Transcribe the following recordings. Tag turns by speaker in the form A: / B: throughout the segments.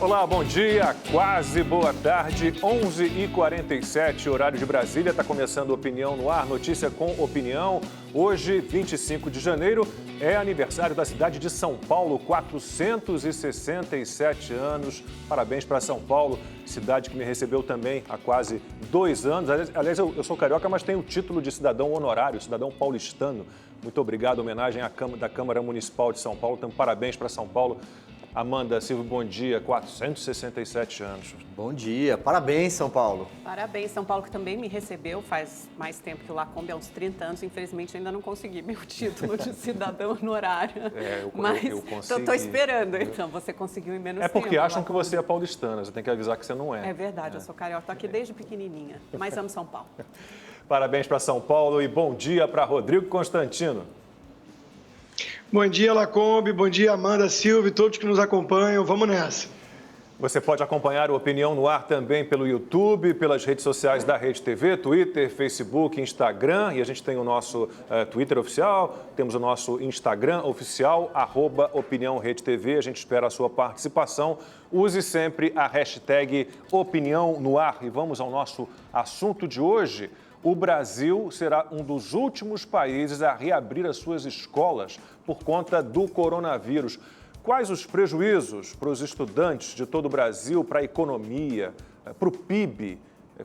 A: Olá, bom dia, quase boa tarde, 11h47, horário de Brasília. Está começando Opinião no Ar, notícia com opinião. Hoje, 25 de janeiro, é aniversário da cidade de São Paulo, 467 anos. Parabéns para São Paulo, cidade que me recebeu também há quase 2 anos. Aliás, eu sou carioca, mas tenho o título de cidadão honorário, cidadão paulistano. Muito obrigado, homenagem da Câmara Municipal de São Paulo. Então, parabéns para São Paulo. Amanda Silva, bom dia, 467 anos.
B: Bom dia, parabéns, São Paulo.
C: Parabéns, São Paulo, que também me recebeu faz mais tempo que o Lacombe, há uns 30 anos. Infelizmente, ainda não consegui meu título de cidadão honorário. Mas eu consegui. Estou esperando, então. Você conseguiu em menos tempo.
A: É porque acham que você é paulistana, você tem que avisar que você não é.
C: É verdade, eu sou carioca, estou aqui desde pequenininha, mas amo São Paulo.
A: Parabéns para São Paulo e bom dia para Rodrigo Constantino.
D: Bom dia, Lacombe, bom dia, Amanda Silva e todos que nos acompanham. Vamos nessa.
A: Você pode acompanhar o Opinião no Ar também pelo YouTube, pelas redes sociais da Rede TV, Twitter, Facebook, Instagram. E a gente tem o nosso Twitter oficial, temos o nosso Instagram oficial, @OpiniãoRedeTV. A gente espera a sua participação. Use sempre a hashtag Opinião no Ar. E vamos ao nosso assunto de hoje. O Brasil será um dos últimos países a reabrir as suas escolas por conta do coronavírus. Quais os prejuízos para os estudantes de todo o Brasil, para a economia, para o PIB?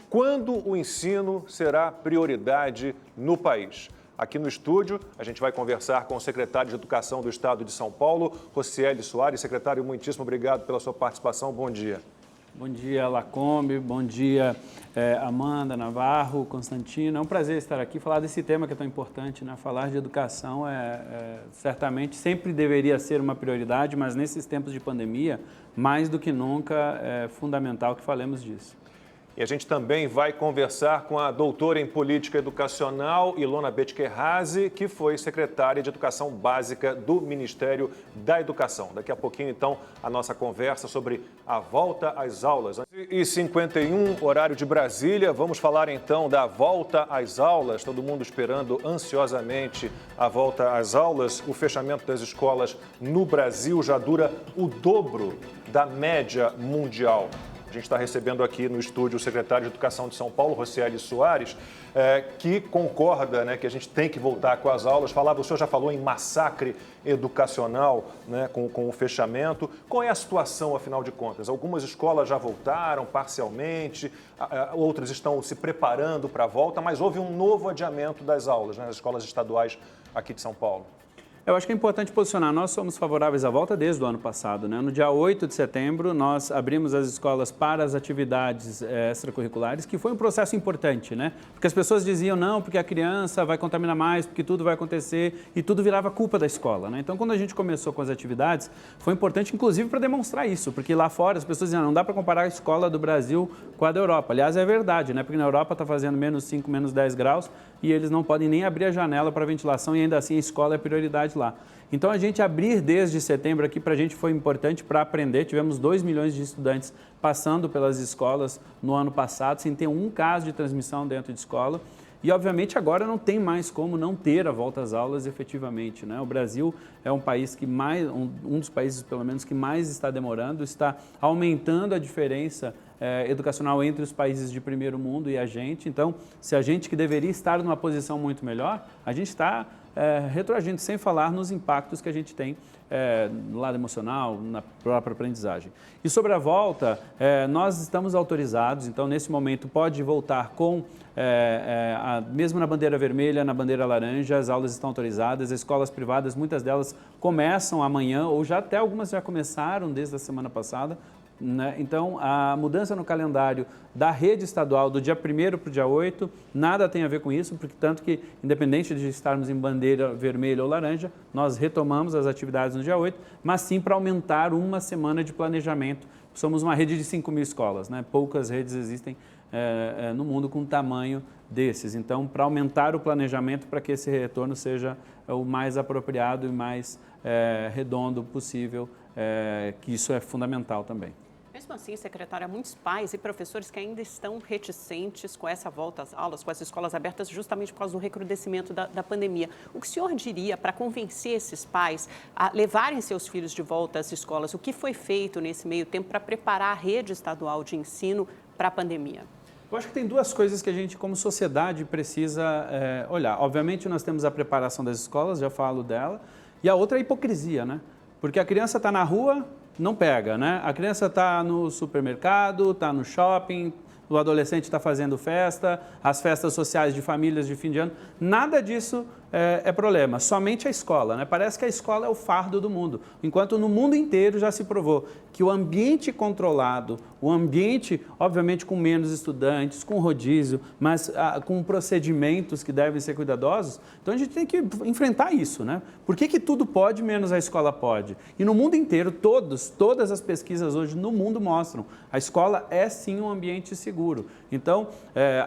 A: Quando o ensino será prioridade no país? Aqui no estúdio, a gente vai conversar com o secretário de Educação do Estado de São Paulo, Rocieli Soares. Secretário, muitíssimo obrigado pela sua participação. Bom dia.
E: Bom dia, Lacombe. Bom dia, Amanda, Navarro, Constantino. É um prazer estar aqui, falar desse tema que é tão importante, né? Falar de educação certamente sempre deveria ser uma prioridade, mas nesses tempos de pandemia, mais do que nunca, é fundamental que falemos disso.
A: E a gente também vai conversar com a doutora em Política Educacional, Ilona Betkerrazi, que foi secretária de Educação Básica do Ministério da Educação. Daqui a pouquinho, então, a nossa conversa sobre a volta às aulas. 11h51, horário de Brasília. Vamos falar, então, da volta às aulas. Todo mundo esperando ansiosamente a volta às aulas. O fechamento das escolas no Brasil já dura o dobro da média mundial. A gente está recebendo aqui no estúdio o secretário de Educação de São Paulo, Rocieli Soares, que concorda, né, que a gente tem que voltar com as aulas. O senhor já falou em massacre educacional, né, com o fechamento. Qual é a situação, afinal de contas? Algumas escolas já voltaram parcialmente, outras estão se preparando para a volta, mas houve um novo adiamento das aulas, né, nas escolas estaduais aqui de São Paulo.
E: Eu acho que é importante posicionar, nós somos favoráveis à volta desde o ano passado, né? No dia 8 de setembro, nós abrimos as escolas para as atividades extracurriculares, que foi um processo importante, né? Porque as pessoas diziam, não, porque a criança vai contaminar mais, porque tudo vai acontecer, e tudo virava culpa da escola, né? Então, quando a gente começou com as atividades, foi importante, inclusive, para demonstrar isso, porque lá fora as pessoas diziam, não dá para comparar a escola do Brasil com a da Europa. Aliás, é verdade, né? Porque na Europa está fazendo menos 5, menos 10 graus, e eles não podem nem abrir a janela para ventilação, e ainda assim a escola é prioridade lá. Então, a gente abrir desde setembro aqui para a gente foi importante para aprender. Tivemos 2 milhões de estudantes passando pelas escolas no ano passado, sem ter um caso de transmissão dentro de escola. E, obviamente, agora não tem mais como não ter a volta às aulas efetivamente, né? O Brasil é um país que um dos países, pelo menos, que mais está demorando, está aumentando a diferença educacional entre os países de primeiro mundo e a gente. Então, se a gente que deveria estar numa posição muito melhor, a gente está retroagindo, sem falar nos impactos que a gente tem no lado emocional, na própria aprendizagem. E sobre a volta, nós estamos autorizados, então nesse momento pode voltar com, mesmo na bandeira vermelha, na bandeira laranja, as aulas estão autorizadas, as escolas privadas, muitas delas começam amanhã, ou já até algumas já começaram desde a semana passada, né? Então, a mudança no calendário da rede estadual do dia 1º para o dia 8, nada tem a ver com isso, porque tanto que, independente de estarmos em bandeira vermelha ou laranja, nós retomamos as atividades no dia 8, mas sim para aumentar uma semana de planejamento. Somos uma rede de 5.000 escolas, né? Poucas redes existem no mundo com tamanho desses. Então, para aumentar o planejamento para que esse retorno seja o mais apropriado e mais redondo possível, que isso é fundamental também.
C: mesmo assim, secretária, há muitos pais e professores que ainda estão reticentes com essa volta às aulas, com as escolas abertas, justamente por causa do recrudescimento da pandemia. O que o senhor diria para convencer esses pais a levarem seus filhos de volta às escolas? O que foi feito nesse meio tempo para preparar a rede estadual de ensino para a pandemia?
E: Eu acho que tem duas coisas que a gente, como sociedade, precisa olhar. Obviamente, nós temos a preparação das escolas, já falo dela, e a outra é a hipocrisia, né? Porque a criança está na rua, não pega, né? A criança está no supermercado, está no shopping, o adolescente está fazendo festa, as festas sociais de famílias de fim de ano, nada disso é problema, somente a escola, né? Parece que a escola é o fardo do mundo, enquanto no mundo inteiro já se provou que o ambiente controlado, o ambiente, obviamente, com menos estudantes, com rodízio, mas com procedimentos que devem ser cuidadosos, então a gente tem que enfrentar isso, né? Por que tudo pode, menos a escola pode? E no mundo inteiro, todas as pesquisas hoje no mundo mostram, a escola é sim um ambiente seguro. Então,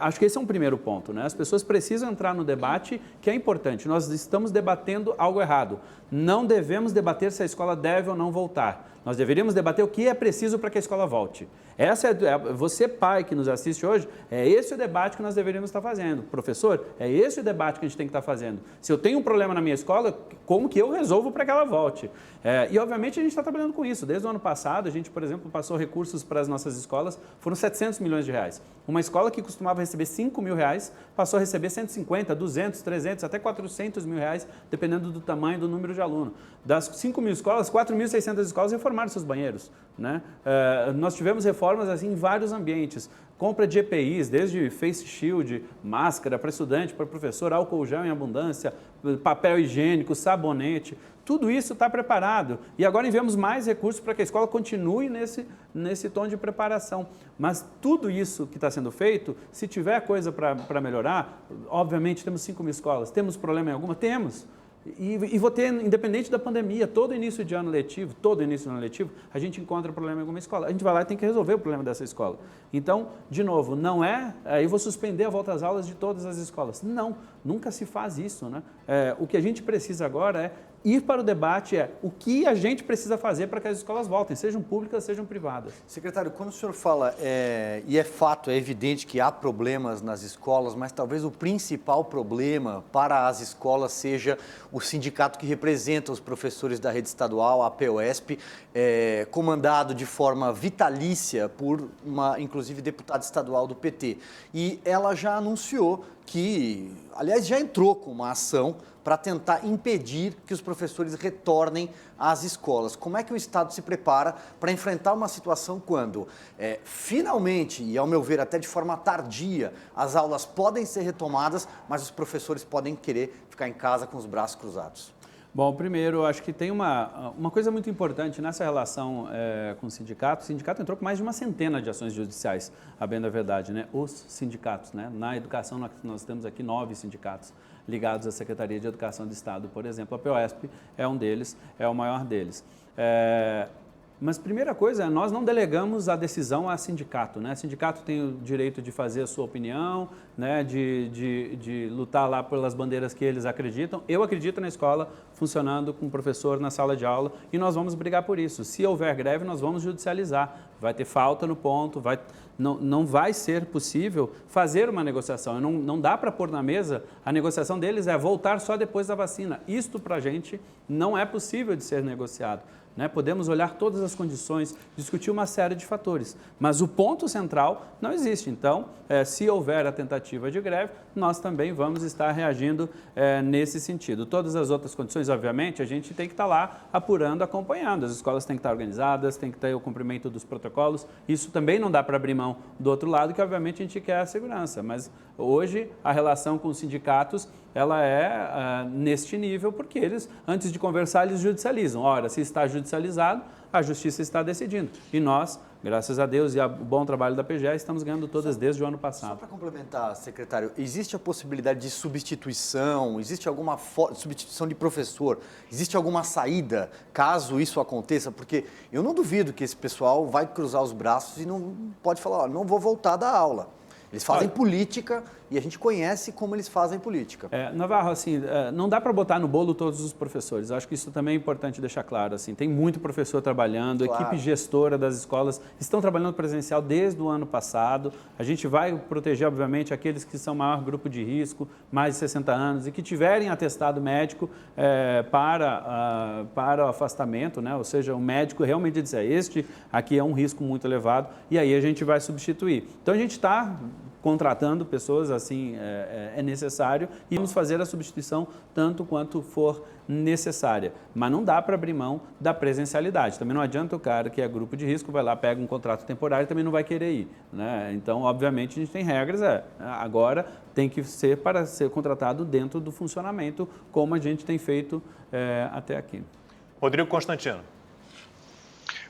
E: acho que esse é um primeiro ponto, né? As pessoas precisam entrar no debate, que é importante. Nós estamos debatendo algo errado. Não devemos debater se a escola deve ou não voltar. Nós deveríamos debater o que é preciso para que a escola volte. Você, pai, que nos assiste hoje, é esse o debate que nós deveríamos estar fazendo. Professor, é esse o debate que a gente tem que estar fazendo. Se eu tenho um problema na minha escola, como que eu resolvo para que ela volte? E, obviamente, a gente está trabalhando com isso. Desde o ano passado, a gente, por exemplo, passou recursos para as nossas escolas, foram 700 milhões de reais. Uma escola que costumava receber 5 mil reais, passou a receber 150, 200, 300, até 400 mil reais, dependendo do tamanho e do número de aluno. Das 5 mil escolas, 4.600 escolas reformaram seus banheiros, né? Nós tivemos reformas assim, em vários ambientes. Compra de EPIs, desde face shield, máscara para estudante, para professor, álcool gel em abundância, papel higiênico, sabonete, tudo isso está preparado. E agora enviamos mais recursos para que a escola continue nesse tom de preparação. Mas tudo isso que está sendo feito, se tiver coisa para melhorar, obviamente temos 5 mil escolas, temos problema em alguma? Temos. E vou ter, independente da pandemia, todo início de ano letivo, a gente encontra problema em alguma escola. A gente vai lá e tem que resolver o problema dessa escola. Então, de novo, não é, eu vou suspender a volta às aulas de todas as escolas. Não, nunca se faz isso, né? O que a gente precisa agora é ir para o debate, o que a gente precisa fazer para que as escolas voltem, sejam públicas, sejam privadas.
B: Secretário, quando o senhor fala, e é fato, é evidente que há problemas nas escolas, mas talvez o principal problema para as escolas seja o sindicato que representa os professores da rede estadual, a POSP, comandado de forma vitalícia por uma, inclusive, deputada estadual do PT. E ela já anunciou que, aliás, já entrou com uma ação para tentar impedir que os professores retornem às escolas. Como é que o Estado se prepara para enfrentar uma situação quando, finalmente, e ao meu ver até de forma tardia, as aulas podem ser retomadas, mas os professores podem querer ficar em casa com os braços cruzados?
E: Bom, primeiro, acho que tem uma coisa muito importante nessa relação com o sindicato. O sindicato entrou com mais de uma centena de ações judiciais, a bem da verdade, né? Os sindicatos, né? Na educação, nós temos aqui 9 sindicatos ligados à Secretaria de Educação do Estado, por exemplo. A POSP é um deles, é o maior deles. Mas, primeira coisa, nós não delegamos a decisão a sindicato, né? O sindicato tem o direito de fazer a sua opinião, né? De lutar lá pelas bandeiras que eles acreditam. Eu acredito na escola funcionando com o professor na sala de aula e nós vamos brigar por isso. Se houver greve, nós vamos judicializar. Vai ter falta no ponto, não vai ser possível fazer uma negociação. Não dá para pôr na mesa, a negociação deles é voltar só depois da vacina. Isto, para a gente, não é possível de ser negociado. Né? Podemos olhar todas as condições, discutir uma série de fatores, mas o ponto central não existe. Então, se houver a tentativa de greve, nós também vamos estar reagindo nesse sentido. Todas as outras condições, obviamente, a gente tem que estar lá apurando, acompanhando. As escolas têm que estar organizadas, tem que ter o cumprimento dos protocolos. Isso também não dá para abrir mão do outro lado, que obviamente a gente quer a segurança. Mas hoje a relação com os sindicatos ela é neste nível, porque eles, antes de conversar, eles judicializam. Ora, se está judicializado, a justiça está decidindo. E nós, graças a Deus e ao bom trabalho da PGE, estamos ganhando todas desde o ano passado.
B: Só para complementar, secretário, existe a possibilidade de substituição? Existe alguma substituição de professor? Existe alguma saída, caso isso aconteça? Porque eu não duvido que esse pessoal vai cruzar os braços e não pode falar, não vou voltar da aula. Eles fazem política e a gente conhece como eles fazem política.
E: Navarro, assim, não dá para botar no bolo todos os professores. Acho que isso também é importante deixar claro. Assim, tem muito professor trabalhando,
B: claro.
E: Equipe gestora das escolas estão trabalhando presencial desde o ano passado. A gente vai proteger, obviamente, aqueles que são maior grupo de risco, mais de 60 anos e que tiverem atestado médico para o afastamento, né? Ou seja, o médico realmente dizer, este aqui é um risco muito elevado e aí a gente vai substituir. Então, a gente está contratando pessoas, assim, é necessário e vamos fazer a substituição tanto quanto for necessária. Mas não dá para abrir mão da presencialidade. Também não adianta o cara que é grupo de risco, vai lá, pega um contrato temporário e também não vai querer ir, né? Então, obviamente, a gente tem regras, agora tem que ser para ser contratado dentro do funcionamento, como a gente tem feito até aqui.
A: Rodrigo Constantino.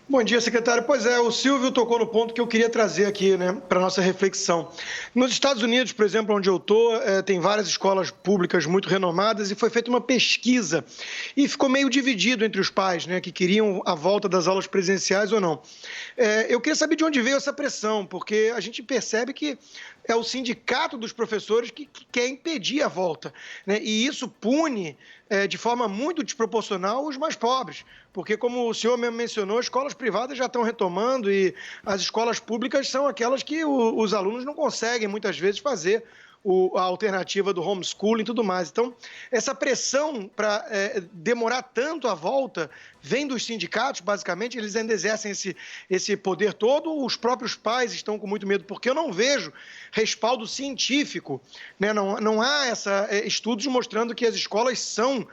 D: Bom dia, secretário. Pois é, o Silvio tocou no ponto que eu queria trazer aqui, né, para a nossa reflexão. Nos Estados Unidos, por exemplo, onde eu estou, tem várias escolas públicas muito renomadas e foi feita uma pesquisa e ficou meio dividido entre os pais, né, que queriam a volta das aulas presenciais ou não. Eu queria saber de onde veio essa pressão, porque a gente percebe que é o sindicato dos professores que quer impedir a volta, né, e isso pune de forma muito desproporcional os mais pobres, porque, como o senhor mesmo mencionou, escolas privadas já estão retomando e as escolas públicas são aquelas que os alunos não conseguem, muitas vezes, fazer a alternativa do homeschooling e tudo mais. Então, essa pressão para demorar tanto a volta vem dos sindicatos, basicamente, eles ainda exercem esse poder todo, os próprios pais estão com muito medo, porque eu não vejo respaldo científico, né? Não há estudos mostrando que as escolas são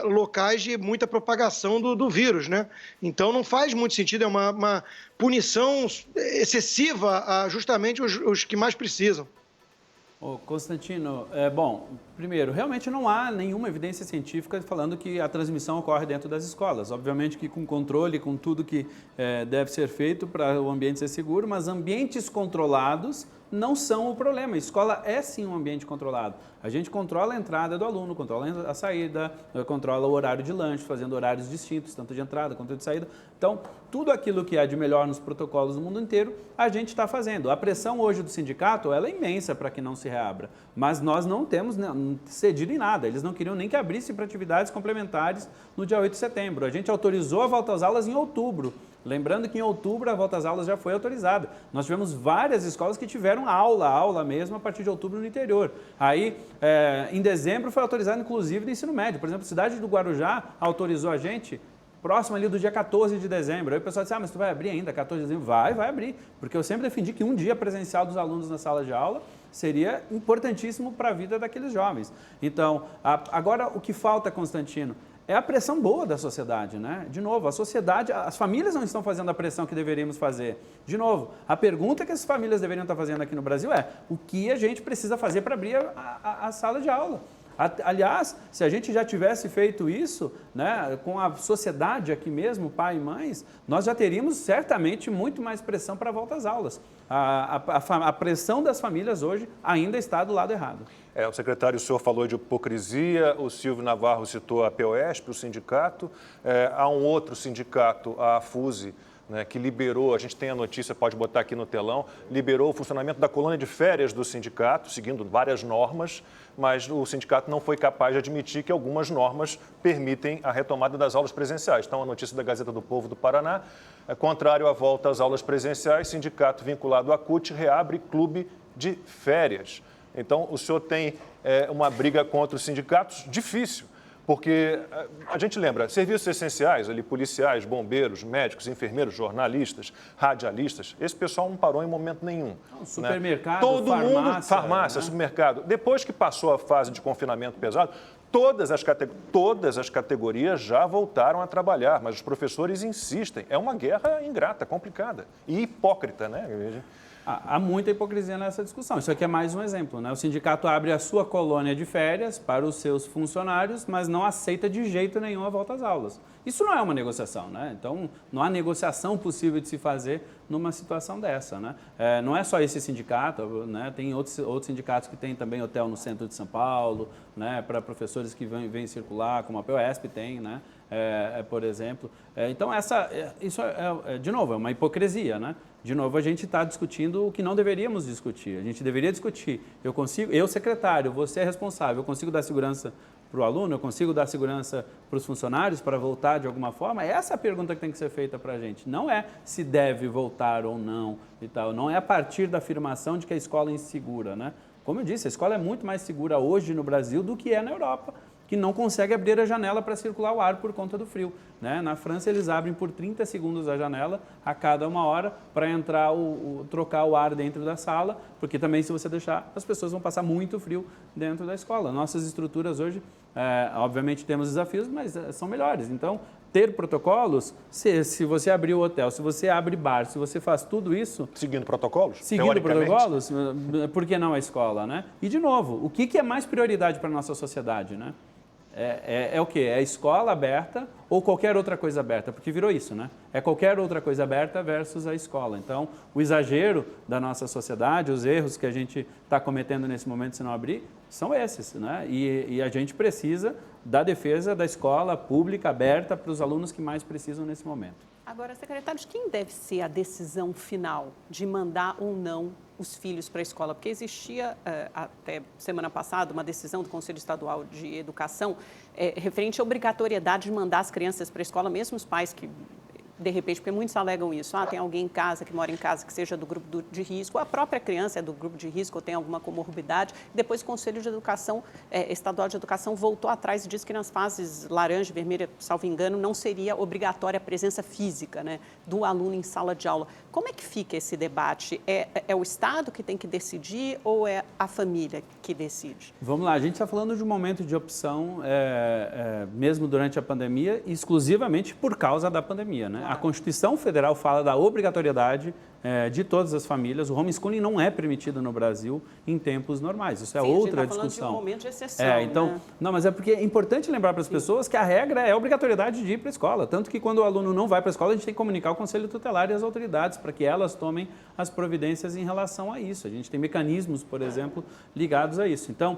D: locais de muita propagação do vírus, né? Então não faz muito sentido, é uma punição excessiva a justamente os que mais precisam.
E: Ô Constantino, bom, primeiro, realmente não há nenhuma evidência científica falando que a transmissão ocorre dentro das escolas. Obviamente que com controle, com tudo que deve ser feito para o ambiente ser seguro, mas ambientes controlados não são o problema. A escola é sim um ambiente controlado. A gente controla a entrada do aluno, controla a saída, controla o horário de lanche, fazendo horários distintos, tanto de entrada quanto de saída. Então, tudo aquilo que há de melhor nos protocolos do mundo inteiro, a gente está fazendo. A pressão hoje do sindicato, ela é imensa para que não se reabra, mas nós não temos cedido em nada. Eles não queriam nem que abrisse para atividades complementares no dia 8 de setembro. A gente autorizou a volta às aulas em outubro. Lembrando que em outubro a volta às aulas já foi autorizada. Nós tivemos várias escolas que tiveram aula mesmo a partir de outubro no interior. Aí, em dezembro foi autorizado inclusive no ensino médio. Por exemplo, a cidade do Guarujá autorizou a gente próximo ali do dia 14 de dezembro. Aí o pessoal disse, mas tu vai abrir ainda 14 de dezembro? Vai abrir. Porque eu sempre defendi que um dia presencial dos alunos na sala de aula seria importantíssimo para a vida daqueles jovens. Então, agora o que falta, Constantino, é a pressão boa da sociedade, né? De novo, a sociedade, as famílias não estão fazendo a pressão que deveríamos fazer. De novo, a pergunta que as famílias deveriam estar fazendo aqui no Brasil é o que a gente precisa fazer para abrir a sala de aula? Aliás, se a gente já tivesse feito isso, né, com a sociedade aqui mesmo, pai e mães, nós já teríamos certamente muito mais pressão para a volta às aulas. A pressão das famílias hoje ainda está do lado errado.
A: O secretário, o senhor falou de hipocrisia, o Silvio Navarro citou a POESP, o sindicato, há um outro sindicato, a FUSE, né, que liberou, a gente tem a notícia, pode botar aqui no telão, liberou o funcionamento da colônia de férias do sindicato, seguindo várias normas, mas o sindicato não foi capaz de admitir que algumas normas permitem a retomada das aulas presenciais. Então, a notícia da Gazeta do Povo do Paraná, contrário à volta às aulas presenciais, sindicato vinculado à CUT reabre clube de férias. Então, o senhor tem uma briga contra os sindicatos difícil, porque a gente lembra, serviços essenciais, ali, policiais, bombeiros, médicos, enfermeiros, jornalistas, radialistas, esse pessoal não parou em momento nenhum.
E: Supermercado,
A: né? Todo
E: farmácia,
A: mundo, farmácia, né? Supermercado. Depois que passou a fase de confinamento pesado, todas as categorias já voltaram a trabalhar, mas os professores insistem. É uma guerra ingrata, complicada e hipócrita, né?
E: Há muita hipocrisia nessa discussão. Isso aqui é mais um exemplo, né? O sindicato abre a sua colônia de férias para os seus funcionários, mas não aceita de jeito nenhum a volta às aulas. Isso não é uma negociação, né? Então, não há negociação possível de se fazer numa situação dessa, né? Não é só esse sindicato, né? Tem outros sindicatos que têm também hotel no centro de São Paulo, né? Para professores que vêm circular, como a POESP tem, né? Por exemplo. Então, isso de novo, é uma hipocrisia, né? De novo, a gente está discutindo o que não deveríamos discutir. A gente deveria discutir, eu secretário, você é responsável, eu consigo dar segurança para o aluno, eu consigo dar segurança para os funcionários para voltar de alguma forma? Essa é a pergunta que tem que ser feita para a gente. Não é se deve voltar ou não e tal. Não é a partir da afirmação de que a escola é insegura, né? Como eu disse, a escola é muito mais segura hoje no Brasil do que é na Europa, que não consegue abrir a janela para circular o ar por conta do frio, né? Na França, eles abrem por 30 segundos a janela a cada 1 hora para entrar trocar o ar dentro da sala, porque também, se você deixar, as pessoas vão passar muito frio dentro da escola. Nossas estruturas hoje, obviamente, temos desafios, mas são melhores. Então, ter protocolos, se você abrir o hotel, se você abre bar, se você faz tudo isso...
A: Seguindo protocolos?
E: Seguindo protocolos, por que não a escola, né? E, de novo, o que é mais prioridade para a nossa sociedade, né? É o quê? É a escola aberta ou qualquer outra coisa aberta? Porque virou isso, né? É qualquer outra coisa aberta versus a escola. Então, o exagero da nossa sociedade, os erros que a gente está cometendo nesse momento se não abrir, são esses, né? E a gente precisa da defesa da escola pública aberta para os alunos que mais precisam nesse momento.
C: Agora, secretário, de quem deve ser a decisão final de mandar ou não os filhos para a escola? Porque existia, até semana passada, uma decisão do Conselho Estadual de Educação referente à obrigatoriedade de mandar as crianças para a escola, mesmo os pais que, de repente, porque muitos alegam isso, tem alguém em casa, que mora em casa, que seja do grupo de risco, ou a própria criança é do grupo de risco ou tem alguma comorbidade. Depois o Conselho de Educação, Estadual de Educação, voltou atrás e disse que nas fases laranja e vermelha, salvo engano, não seria obrigatória a presença física, né, do aluno em sala de aula. Como é que fica esse debate? É o Estado que tem que decidir ou é a família que decide?
E: Vamos lá, a gente está falando de um momento de opção, mesmo durante a pandemia, exclusivamente por causa da pandemia, né? A Constituição Federal fala da obrigatoriedade de todas as famílias. O homeschooling não é permitido no Brasil em tempos normais. Isso é outra discussão. A gente está falando de um momento de exceção. Então, né? Não, mas é porque é importante lembrar para as pessoas que a regra é a obrigatoriedade de ir para a escola. Tanto que quando o aluno não vai para a escola, a gente tem que comunicar ao Conselho Tutelar e às autoridades para que elas tomem as providências em relação a isso. A gente tem mecanismos, por exemplo, ligados a isso. Então,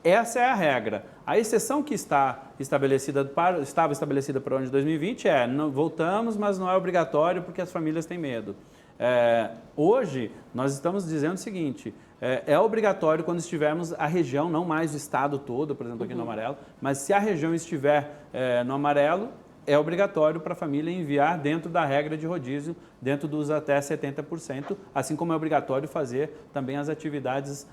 E: essa é a regra. A exceção que estava estabelecida para o ano de 2020 voltamos, mas não é obrigatório porque as famílias têm medo. Hoje, nós estamos dizendo o seguinte, é obrigatório quando estivermos a região, não mais o estado todo, por exemplo, aqui no amarelo, mas se a região estiver no amarelo, é obrigatório para a família enviar dentro da regra de rodízio, dentro dos até 70%, assim como é obrigatório fazer também as atividades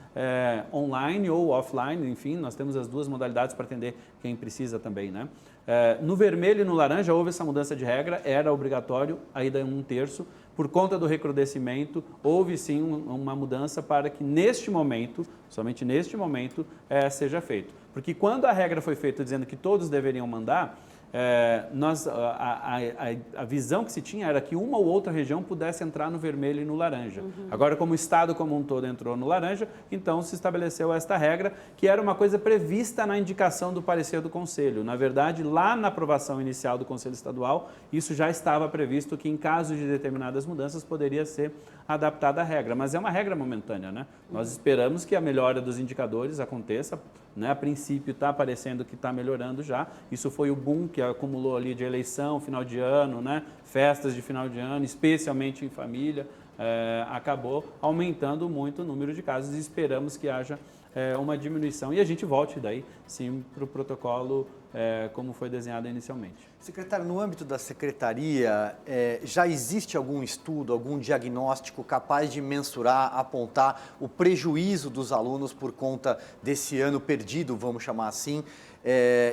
E: online ou offline, enfim, nós temos as duas modalidades para atender quem precisa também, né? No vermelho e no laranja houve essa mudança de regra, era obrigatório, ainda 1/3, por conta do recrudescimento, houve sim uma mudança para que neste momento, somente neste momento, seja feito. Porque quando a regra foi feita dizendo que todos deveriam mandar, a visão que se tinha era que uma ou outra região pudesse entrar no vermelho e no laranja. Agora, como o Estado como um todo entrou no laranja, então se estabeleceu esta regra, que era uma coisa prevista na indicação do parecer do Conselho. Na verdade, lá na aprovação inicial do Conselho Estadual, isso já estava previsto que em caso de determinadas mudanças poderia ser adaptada a regra, mas é uma regra momentânea, né? Nós esperamos que a melhora dos indicadores aconteça, né? A princípio está parecendo que está melhorando já, isso foi o boom que acumulou ali de eleição, final de ano, né? Festas de final de ano, especialmente em família, acabou aumentando muito o número de casos e esperamos que haja uma diminuição e a gente volte daí sim para o protocolo como foi desenhado inicialmente.
B: Secretário, no âmbito da secretaria, já existe algum estudo, algum diagnóstico capaz de mensurar, apontar o prejuízo dos alunos por conta desse ano perdido, vamos chamar assim?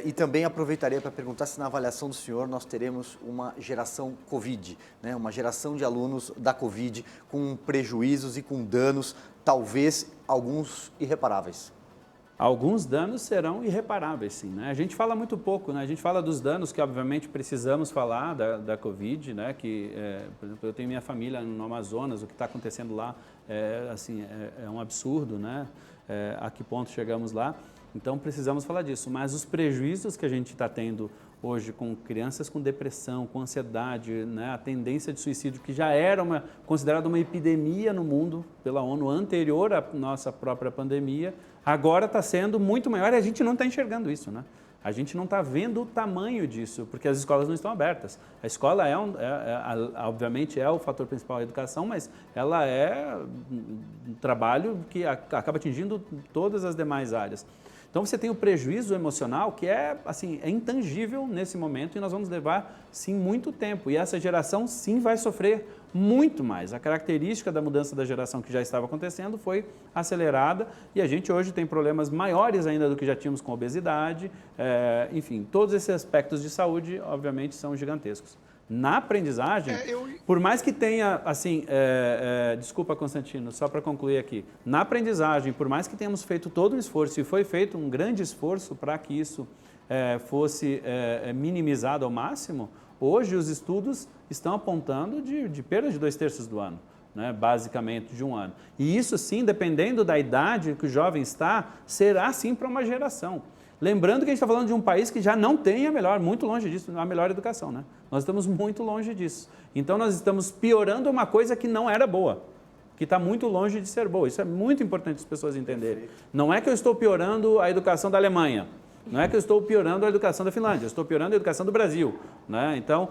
B: E também aproveitaria para perguntar se na avaliação do senhor nós teremos uma geração Covid, né? Uma geração de alunos da Covid com prejuízos e com danos, talvez alguns irreparáveis.
E: Alguns danos serão irreparáveis, sim, né? A gente fala muito pouco, né? A gente fala dos danos que, obviamente, precisamos falar da Covid, né? Que, por exemplo, eu tenho minha família no Amazonas, o que está acontecendo lá é um absurdo, né? A que ponto chegamos lá? Então, precisamos falar disso. Mas os prejuízos que a gente está tendo hoje com crianças com depressão, com ansiedade, né? A tendência de suicídio, que já era considerada uma epidemia no mundo pela ONU anterior à nossa própria pandemia, agora está sendo muito maior e a gente não está enxergando isso, né? A gente não está vendo o tamanho disso, porque as escolas não estão abertas. A escola obviamente é o fator principal da educação, mas ela é um trabalho que acaba atingindo todas as demais áreas. Então você tem o prejuízo emocional que é intangível nesse momento e nós vamos levar sim muito tempo. E essa geração sim vai sofrer muito mais. A característica da mudança da geração que já estava acontecendo foi acelerada e a gente hoje tem problemas maiores ainda do que já tínhamos com obesidade. Enfim, todos esses aspectos de saúde obviamente são gigantescos. Na aprendizagem, por mais que tenha, desculpa, Constantino, só para concluir aqui, na aprendizagem, por mais que tenhamos feito todo um esforço, e foi feito um grande esforço para que isso fosse minimizado ao máximo, hoje os estudos estão apontando de perda de 2/3 do ano, né, basicamente de um ano. E isso sim, dependendo da idade que o jovem está, será sim para uma geração. Lembrando que a gente está falando de um país que já não tem muito longe disso, a melhor educação, né? Nós estamos muito longe disso. Então, nós estamos piorando uma coisa que não era boa, que está muito longe de ser boa. Isso é muito importante as pessoas entenderem. Não é que eu estou piorando a educação da Alemanha, não é que eu estou piorando a educação da Finlândia, eu estou piorando a educação do Brasil, né? Então,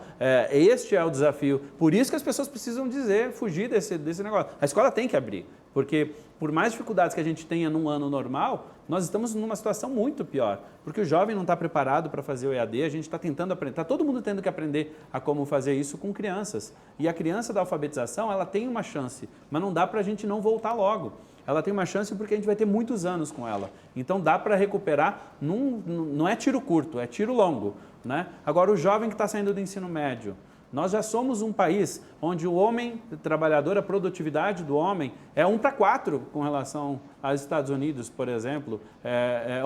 E: este é o desafio. Por isso que as pessoas precisam fugir desse negócio. A escola tem que abrir, porque por mais dificuldades que a gente tenha num ano normal, nós estamos numa situação muito pior, porque o jovem não está preparado para fazer o EAD, a gente está tentando aprender, está todo mundo tendo que aprender a como fazer isso com crianças. E a criança da alfabetização, ela tem uma chance, mas não dá para a gente não voltar logo. Ela tem uma chance porque a gente vai ter muitos anos com ela. Então dá para recuperar, não é tiro curto, é tiro longo, né? Agora o jovem que está saindo do ensino médio, nós já somos um país onde o homem trabalhador, a produtividade do homem é 1:4 com relação aos Estados Unidos, por exemplo,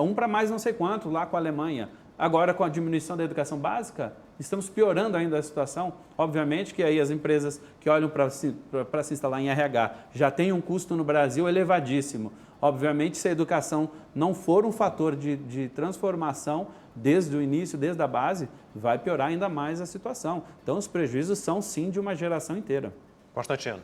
E: 1 para mais não sei quanto lá com a Alemanha. Agora, com a diminuição da educação básica, estamos piorando ainda a situação. Obviamente que aí as empresas que olham para se instalar em RH já têm um custo no Brasil elevadíssimo. Obviamente, se a educação não for um fator de transformação desde o início, desde a base, vai piorar ainda mais a situação. Então, os prejuízos são, sim, de uma geração inteira.
A: Constantino.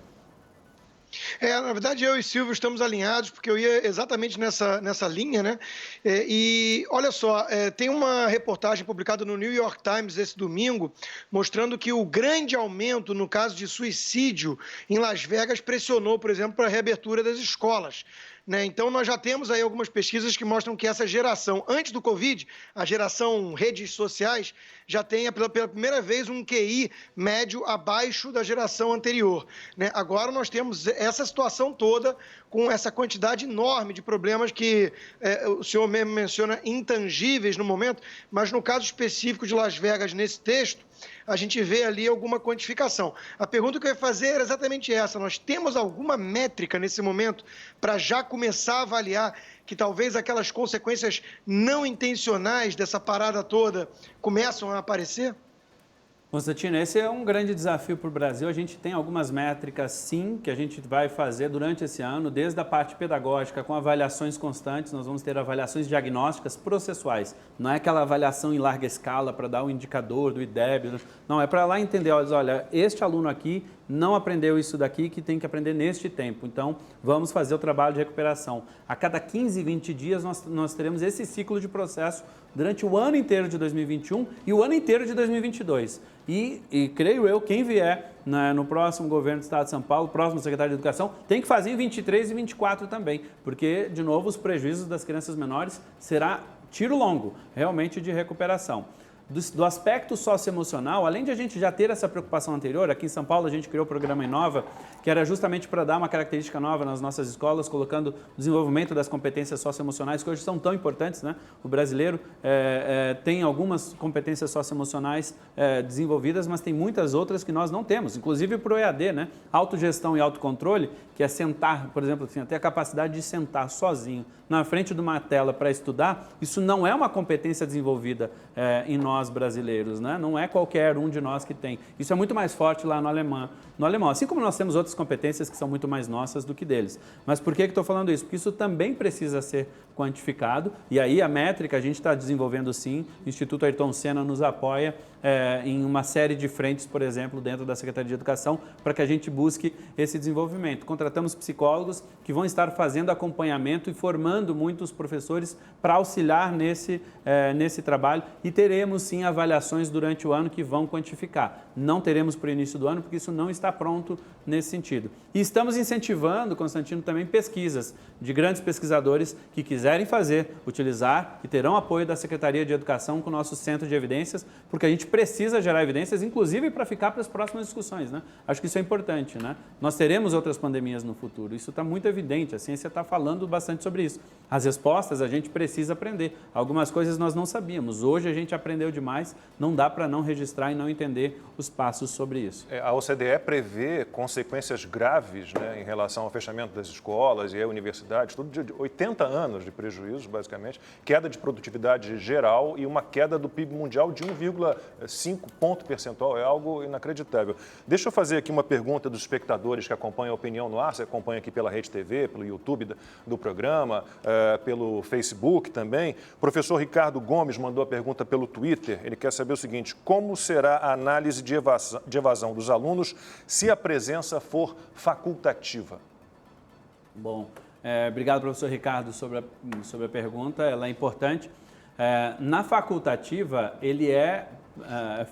D: Na verdade, eu e Silvio estamos alinhados, porque eu ia exatamente nessa linha, né? E olha só, tem uma reportagem publicada no New York Times esse domingo, mostrando que o grande aumento no caso de suicídio em Las Vegas pressionou, por exemplo, para a reabertura das escolas. Né? Então, nós já temos aí algumas pesquisas que mostram que essa geração, antes do Covid, a geração redes sociais, já tem pela primeira vez um QI médio abaixo da geração anterior. Né? Agora nós temos essa situação toda com essa quantidade enorme de problemas que o senhor mesmo menciona intangíveis no momento, mas no caso específico de Las Vegas, nesse texto, a gente vê ali alguma quantificação. A pergunta que eu ia fazer era exatamente essa. Nós temos alguma métrica nesse momento para já começar a avaliar que talvez aquelas consequências não intencionais dessa parada toda começam a aparecer?
E: Constantino, esse é um grande desafio para o Brasil. A gente tem algumas métricas, sim, que a gente vai fazer durante esse ano, desde a parte pedagógica, com avaliações constantes. Nós vamos ter avaliações diagnósticas processuais. Não é aquela avaliação em larga escala para dar o indicador do IDEB. Não, é para lá entender, olha, este aluno aqui não aprendeu isso daqui que tem que aprender neste tempo. Então, vamos fazer o trabalho de recuperação. A cada 15, 20 dias, nós teremos esse ciclo de processo durante o ano inteiro de 2021 e o ano inteiro de 2022. E creio eu, quem vier no próximo governo do Estado de São Paulo, próximo secretário de Educação, tem que fazer em 23 e 24 também, porque, de novo, os prejuízos das crianças menores será tiro longo, realmente, de recuperação. Do aspecto socioemocional, além de a gente já ter essa preocupação anterior, aqui em São Paulo a gente criou o programa Inova, que era justamente para dar uma característica nova nas nossas escolas, colocando o desenvolvimento das competências socioemocionais, que hoje são tão importantes, né? O brasileiro tem algumas competências socioemocionais desenvolvidas, mas tem muitas outras que nós não temos, inclusive para o EAD, né? Autogestão e autocontrole, que é sentar, por exemplo, assim, ter a capacidade de sentar sozinho na frente de uma tela para estudar, isso não é uma competência desenvolvida em nós brasileiros, né? Não é qualquer um de nós que tem. Isso é muito mais forte lá no alemão. Assim como nós temos outras competências que são muito mais nossas do que deles. Mas por que estou falando isso? Porque isso também precisa ser quantificado e aí a métrica a gente está desenvolvendo sim, o Instituto Ayrton Senna nos apoia em uma série de frentes, por exemplo, dentro da Secretaria de Educação, para que a gente busque esse desenvolvimento. Contratamos psicólogos que vão estar fazendo acompanhamento e formando muitos professores para auxiliar nesse trabalho, e teremos sim avaliações durante o ano que vão quantificar. Não teremos para o início do ano, porque isso não está pronto nesse sentido. E estamos incentivando, Constantino, também pesquisas de grandes pesquisadores que quiserem utilizar e terão apoio da Secretaria de Educação com o nosso centro de evidências, porque a gente precisa gerar evidências, inclusive para ficar para as próximas discussões, né? Acho que isso é importante, né? Nós teremos outras pandemias no futuro, isso está muito evidente, a ciência está falando bastante sobre isso. As respostas a gente precisa aprender, algumas coisas nós não sabíamos, hoje a gente aprendeu demais, não dá para não registrar e não entender os passos sobre isso.
A: A OCDE prevê consequências graves, né, em relação ao fechamento das escolas e universidades, tudo de 80 anos de prejuízos, basicamente, queda de produtividade geral e uma queda do PIB mundial de 1,5 ponto percentual, é algo inacreditável. Deixa eu fazer aqui uma pergunta dos espectadores que acompanham a Opinião no Ar, você acompanha aqui pela Rede TV, pelo YouTube do programa, pelo Facebook também. O professor Ricardo Gomes mandou a pergunta pelo Twitter, ele quer saber o seguinte: como será a análise de evasão dos alunos se a presença for facultativa?
E: Bom, obrigado, professor Ricardo, sobre a pergunta, ela é importante. Na facultativa, ele é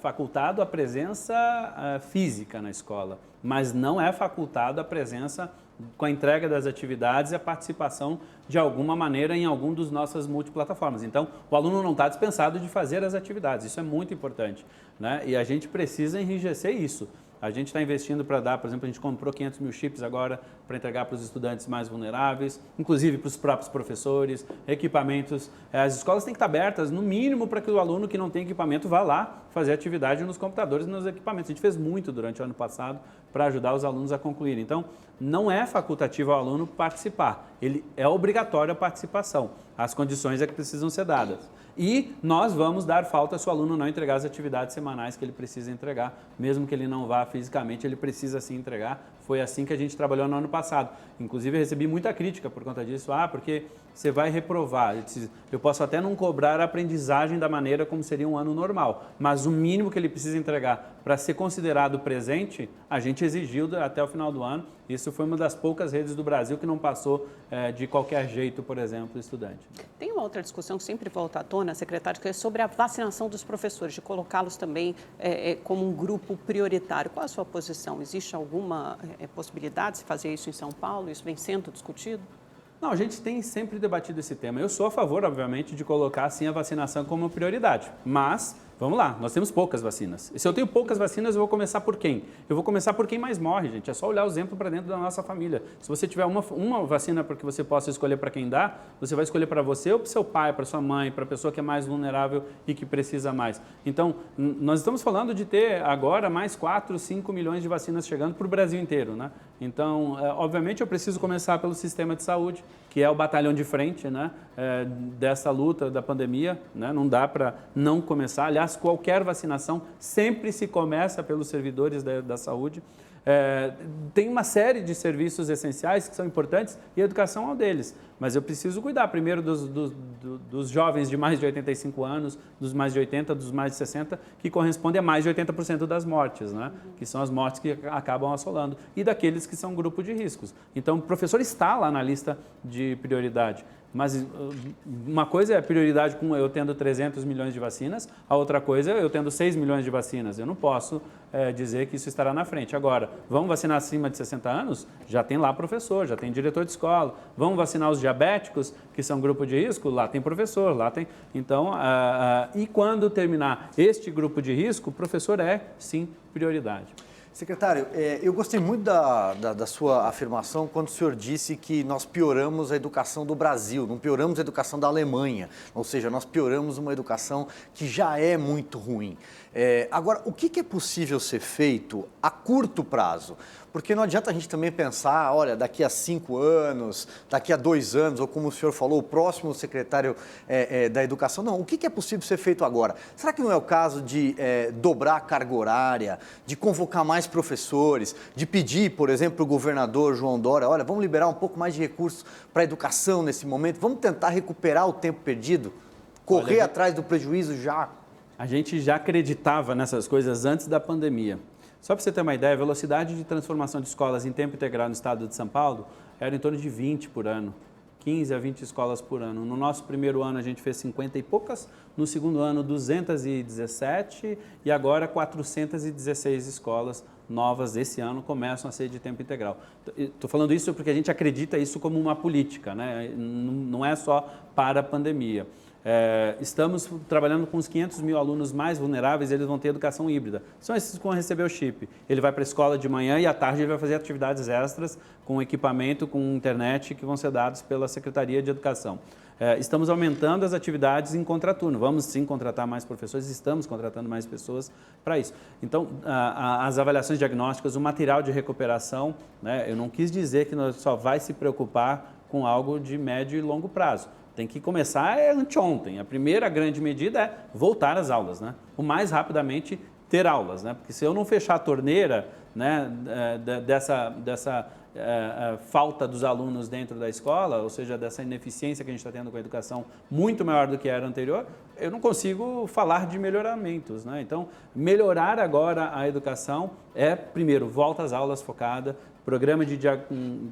E: facultado a presença física na escola, mas não é facultado a presença com a entrega das atividades e a participação de alguma maneira em algum dos nossas multiplataformas. Então, o aluno não está dispensado de fazer as atividades, isso é muito importante, né? E a gente precisa enrijecer isso. A gente está investindo para dar, por exemplo, a gente comprou 500 mil chips agora para entregar para os estudantes mais vulneráveis, inclusive para os próprios professores, equipamentos. As escolas têm que estar abertas, no mínimo, para que o aluno que não tem equipamento vá lá fazer atividade nos computadores e nos equipamentos. A gente fez muito durante o ano passado para ajudar os alunos a concluírem. Então, não é facultativo ao aluno participar, ele é obrigatório a participação. As condições é que precisam ser dadas. E nós vamos dar falta se o aluno não entregar as atividades semanais que ele precisa entregar, mesmo que ele não vá fisicamente, ele precisa sim entregar. Foi assim que a gente trabalhou no ano passado. Inclusive, eu recebi muita crítica por conta disso. Porque você vai reprovar. Eu posso até não cobrar a aprendizagem da maneira como seria um ano normal, mas o mínimo que ele precisa entregar para ser considerado presente, a gente exigiu até o final do ano. Isso foi uma das poucas redes do Brasil que não passou de qualquer jeito, por exemplo, o estudante.
C: Tem uma outra discussão que sempre volta à tona, secretário, que é sobre a vacinação dos professores, de colocá-los também como um grupo prioritário. Qual a sua posição? Existe alguma possibilidade de se fazer isso em São Paulo? Isso vem sendo discutido?
E: Não, a gente tem sempre debatido esse tema. Eu sou a favor, obviamente, de colocar, sim, a vacinação como prioridade. Mas, vamos lá, nós temos poucas vacinas. E se eu tenho poucas vacinas, eu vou começar por quem? Eu vou começar por quem mais morre, gente. É só olhar o exemplo para dentro da nossa família. Se você tiver uma vacina para que você possa escolher para quem dá, você vai escolher para você ou para o seu pai, para sua mãe, para a pessoa que é mais vulnerável e que precisa mais. Então, nós estamos falando de ter agora mais 4, 5 milhões de vacinas chegando para o Brasil inteiro, né? Então, obviamente, eu preciso começar pelo sistema de saúde, que é o batalhão de frente, né, dessa luta da pandemia, né? Não dá para não começar. Aliás, qualquer vacinação sempre se começa pelos servidores da saúde. Tem uma série de serviços essenciais que são importantes e a educação é um deles. Mas eu preciso cuidar primeiro dos jovens de mais de 85 anos, dos mais de 80, dos mais de 60, que correspondem a mais de 80% das mortes, né? Que são as mortes que acabam assolando, e daqueles que são grupo de riscos. Então, o professor está lá na lista de prioridade. Mas uma coisa é a prioridade com eu tendo 300 milhões de vacinas, a outra coisa é eu tendo 6 milhões de vacinas. Eu não posso dizer que isso estará na frente. Agora, vamos vacinar acima de 60 anos? Já tem lá professor, já tem diretor de escola. Vamos vacinar os diabéticos, que são grupo de risco? Lá tem professor, lá tem... Então, e quando terminar este grupo de risco, o professor é, sim, prioridade.
B: Secretário, eu gostei muito da sua afirmação quando o senhor disse que nós pioramos a educação do Brasil, não pioramos a educação da Alemanha, ou seja, nós pioramos uma educação que já é muito ruim. Agora, o que é possível ser feito a curto prazo? Porque não adianta a gente também pensar, olha, daqui a 5 anos, daqui a 2 anos, ou como o senhor falou, o próximo secretário da Educação. Não, o que é possível ser feito agora? Será que não é o caso de dobrar a carga horária, de convocar mais professores, de pedir, por exemplo, para o governador João Dória, olha, vamos liberar um pouco mais de recursos para a educação nesse momento, vamos tentar recuperar o tempo perdido, correr atrás do prejuízo já?
E: A gente já acreditava nessas coisas antes da pandemia. Só para você ter uma ideia, a velocidade de transformação de escolas em tempo integral no estado de São Paulo era em torno de 20 por ano. 15 a 20 escolas por ano. No nosso primeiro ano a gente fez 50 e poucas, no segundo ano 217 e agora 416 escolas novas esse ano começam a ser de tempo integral. Estou falando isso porque a gente acredita isso como uma política, né? Não é só para a pandemia. Estamos trabalhando com os 500 mil alunos mais vulneráveis, eles vão ter educação híbrida. São esses que vão receber o chip. Ele vai para a escola de manhã e à tarde ele vai fazer atividades extras com equipamento, com internet, que vão ser dados pela Secretaria de Educação. Estamos aumentando as atividades em contraturno. Vamos sim contratar mais professores, estamos contratando mais pessoas para isso. Então, as avaliações diagnósticas, o material de recuperação, né, eu não quis dizer que nós só vai se preocupar com algo de médio e longo prazo. Tem que começar anteontem. A primeira grande medida é voltar às aulas, né? O mais rapidamente ter aulas, né? Porque se eu não fechar a torneira, né, dessa falta dos alunos dentro da escola, ou seja, dessa ineficiência que a gente está tendo com a educação muito maior do que era anterior, eu não consigo falar de melhoramentos, né? Então, melhorar agora a educação é, primeiro, volta às aulas focada, programa de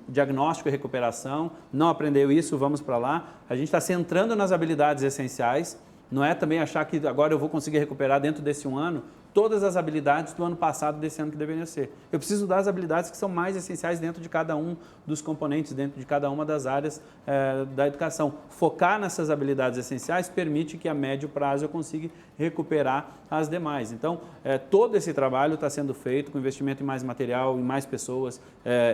E: diagnóstico e recuperação, não aprendeu isso, vamos para lá. A gente está centrando nas habilidades essenciais, não é também achar que agora eu vou conseguir recuperar dentro desse um ano todas as habilidades do ano passado, desse ano que deveriam ser. Eu preciso das habilidades que são mais essenciais dentro de cada um dos componentes, dentro de cada uma das áreas da educação. Focar nessas habilidades essenciais permite que a médio prazo eu consiga recuperar as demais. Então, todo esse trabalho está sendo feito com investimento em mais material, em mais pessoas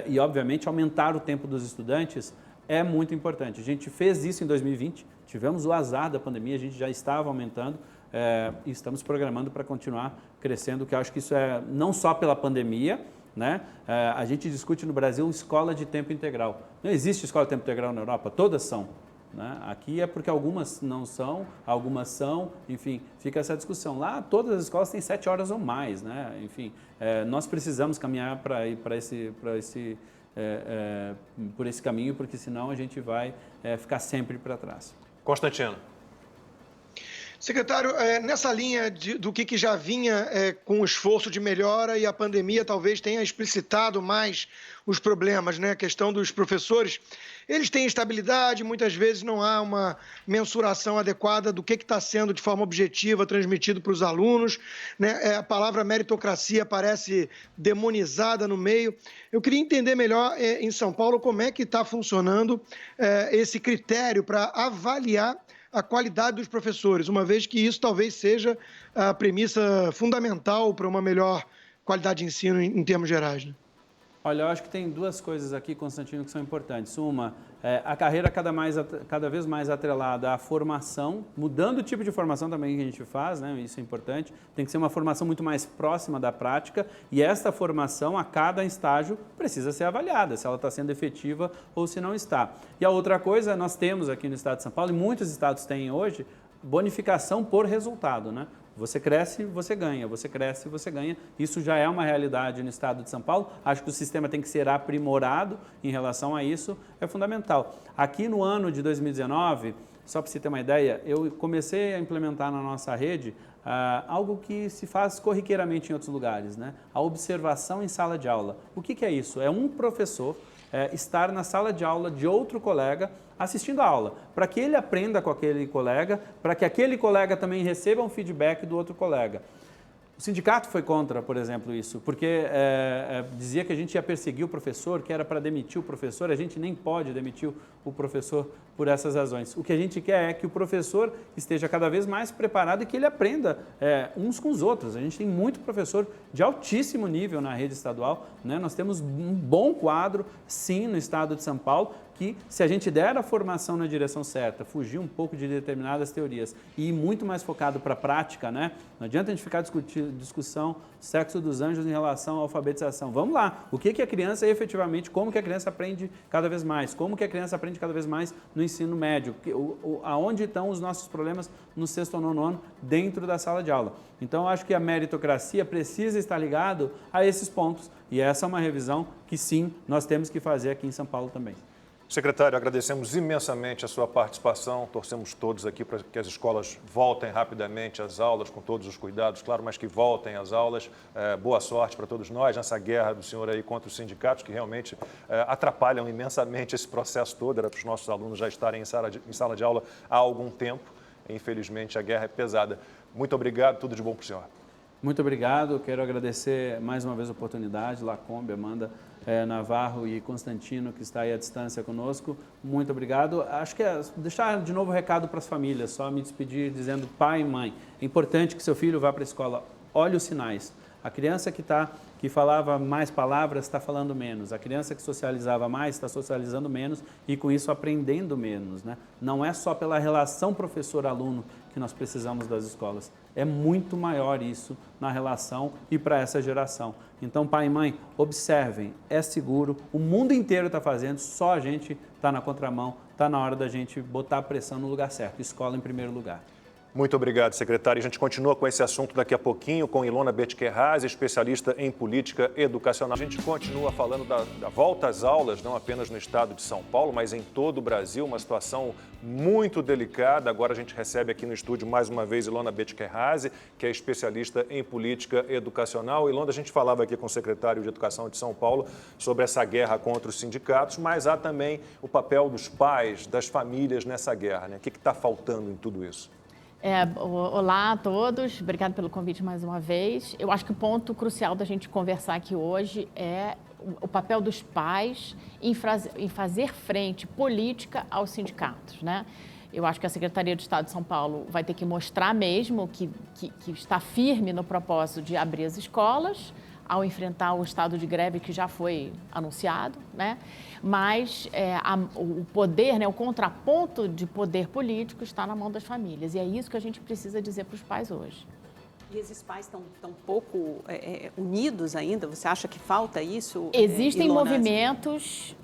E: e, obviamente, aumentar o tempo dos estudantes é muito importante. A gente fez isso em 2020, tivemos o azar da pandemia, a gente já estava aumentando, e estamos programando para continuar crescendo, que eu acho que isso é não só pela pandemia, né? A gente discute no Brasil escola de tempo integral. Não existe escola de tempo integral na Europa, todas são, né? Aqui é porque algumas não são, algumas são, enfim, fica essa discussão. Lá todas as escolas têm 7 horas ou mais, né? Enfim, nós precisamos caminhar por esse caminho, porque senão a gente vai ficar sempre para trás.
A: Constantino.
D: Secretário, nessa linha do que já vinha com o esforço de melhora e a pandemia talvez tenha explicitado mais os problemas, né? A questão dos professores, eles têm estabilidade, muitas vezes não há uma mensuração adequada do que está sendo de forma objetiva transmitido para os alunos, né? A palavra meritocracia aparece demonizada no meio. Eu queria entender melhor em São Paulo como é que está funcionando esse critério para avaliar a qualidade dos professores, uma vez que isso talvez seja a premissa fundamental para uma melhor qualidade de ensino em termos gerais, né?
E: Olha, eu acho que tem duas coisas aqui, Constantino, que são importantes. Uma, a carreira cada vez mais atrelada à formação, mudando o tipo de formação também que a gente faz, né? Isso é importante. Tem que ser uma formação muito mais próxima da prática e esta formação, a cada estágio, precisa ser avaliada, se ela está sendo efetiva ou se não está. E a outra coisa, nós temos aqui no estado de São Paulo, e muitos estados têm hoje, bonificação por resultado, né? Você cresce, você ganha, você cresce, você ganha. Isso já é uma realidade no estado de São Paulo. Acho que o sistema tem que ser aprimorado em relação a isso, é fundamental. Aqui no ano de 2019, só para você ter uma ideia, eu comecei a implementar na nossa rede algo que se faz corriqueiramente em outros lugares, né? A observação em sala de aula. O que é isso? É um professor estar na sala de aula de outro colega assistindo a aula, para que ele aprenda com aquele colega, para que aquele colega também receba um feedback do outro colega. O sindicato foi contra, por exemplo, isso, porque dizia que a gente ia perseguir o professor, que era para demitir o professor. A gente nem pode demitir o professor por essas razões. O que a gente quer é que o professor esteja cada vez mais preparado e que ele aprenda uns com os outros. A gente tem muito professor de altíssimo nível na rede estadual, né? Nós temos um bom quadro, sim, no estado de São Paulo, que se a gente der a formação na direção certa, fugir um pouco de determinadas teorias e ir muito mais focado para a prática, né? Não adianta a gente ficar discussão sexo dos anjos em relação à alfabetização. Vamos lá, o que a criança efetivamente, como que a criança aprende cada vez mais, como que a criança aprende cada vez mais no ensino médio, aonde estão os nossos problemas no 6º ou 9º ano dentro da sala de aula. Então, eu acho que a meritocracia precisa estar ligado a esses pontos e essa é uma revisão que sim, nós temos que fazer aqui em São Paulo também.
A: Secretário, agradecemos imensamente a sua participação, torcemos todos aqui para que as escolas voltem rapidamente às aulas, com todos os cuidados, claro, mas que voltem às aulas. Boa sorte para todos nós nessa guerra do senhor aí contra os sindicatos, que realmente atrapalham imensamente esse processo todo. Era para os nossos alunos já estarem em sala de aula há algum tempo. Infelizmente, a guerra é pesada. Muito obrigado, tudo de bom para o senhor.
E: Muito obrigado, quero agradecer mais uma vez a oportunidade, Lacombe, Amanda, Navarro e Constantino, que está aí à distância conosco. Muito obrigado. Acho que deixar de novo o recado para as famílias, só me despedir dizendo: pai e mãe, é importante que seu filho vá para a escola, olhe os sinais. A criança que falava mais palavras está falando menos. A criança que socializava mais está socializando menos e, com isso, aprendendo menos, né? Não é só pela relação professor-aluno que nós precisamos das escolas. É muito maior isso na relação e para essa geração. Então, pai e mãe, observem, é seguro, o mundo inteiro está fazendo, só a gente está na contramão, está na hora da gente botar a pressão no lugar certo, escola em primeiro lugar.
A: Muito obrigado, secretário. A gente continua com esse assunto daqui a pouquinho com Ilona Betkerraz, especialista em política educacional. A gente continua falando da volta às aulas, não apenas no estado de São Paulo, mas em todo o Brasil, uma situação muito delicada. Agora a gente recebe aqui no estúdio mais uma vez Ilona Betkerraz, que é especialista em política educacional. Ilona, a gente falava aqui com o secretário de Educação de São Paulo sobre essa guerra contra os sindicatos, mas há também o papel dos pais, das famílias nessa guerra, né? O que está faltando em tudo isso?
F: Olá a todos, obrigado pelo convite mais uma vez. Eu acho que o ponto crucial da gente conversar aqui hoje é o papel dos pais em fazer frente política aos sindicatos, né? Eu acho que a Secretaria de Estado de São Paulo vai ter que mostrar mesmo que está firme no propósito de abrir as escolas, ao enfrentar o estado de greve que já foi anunciado, né? Mas o poder, né, o contraponto de poder político está na mão das famílias. E é isso que a gente precisa dizer para os pais hoje.
C: E esses pais estão pouco unidos ainda? Você acha que falta isso?
F: Existem movimentos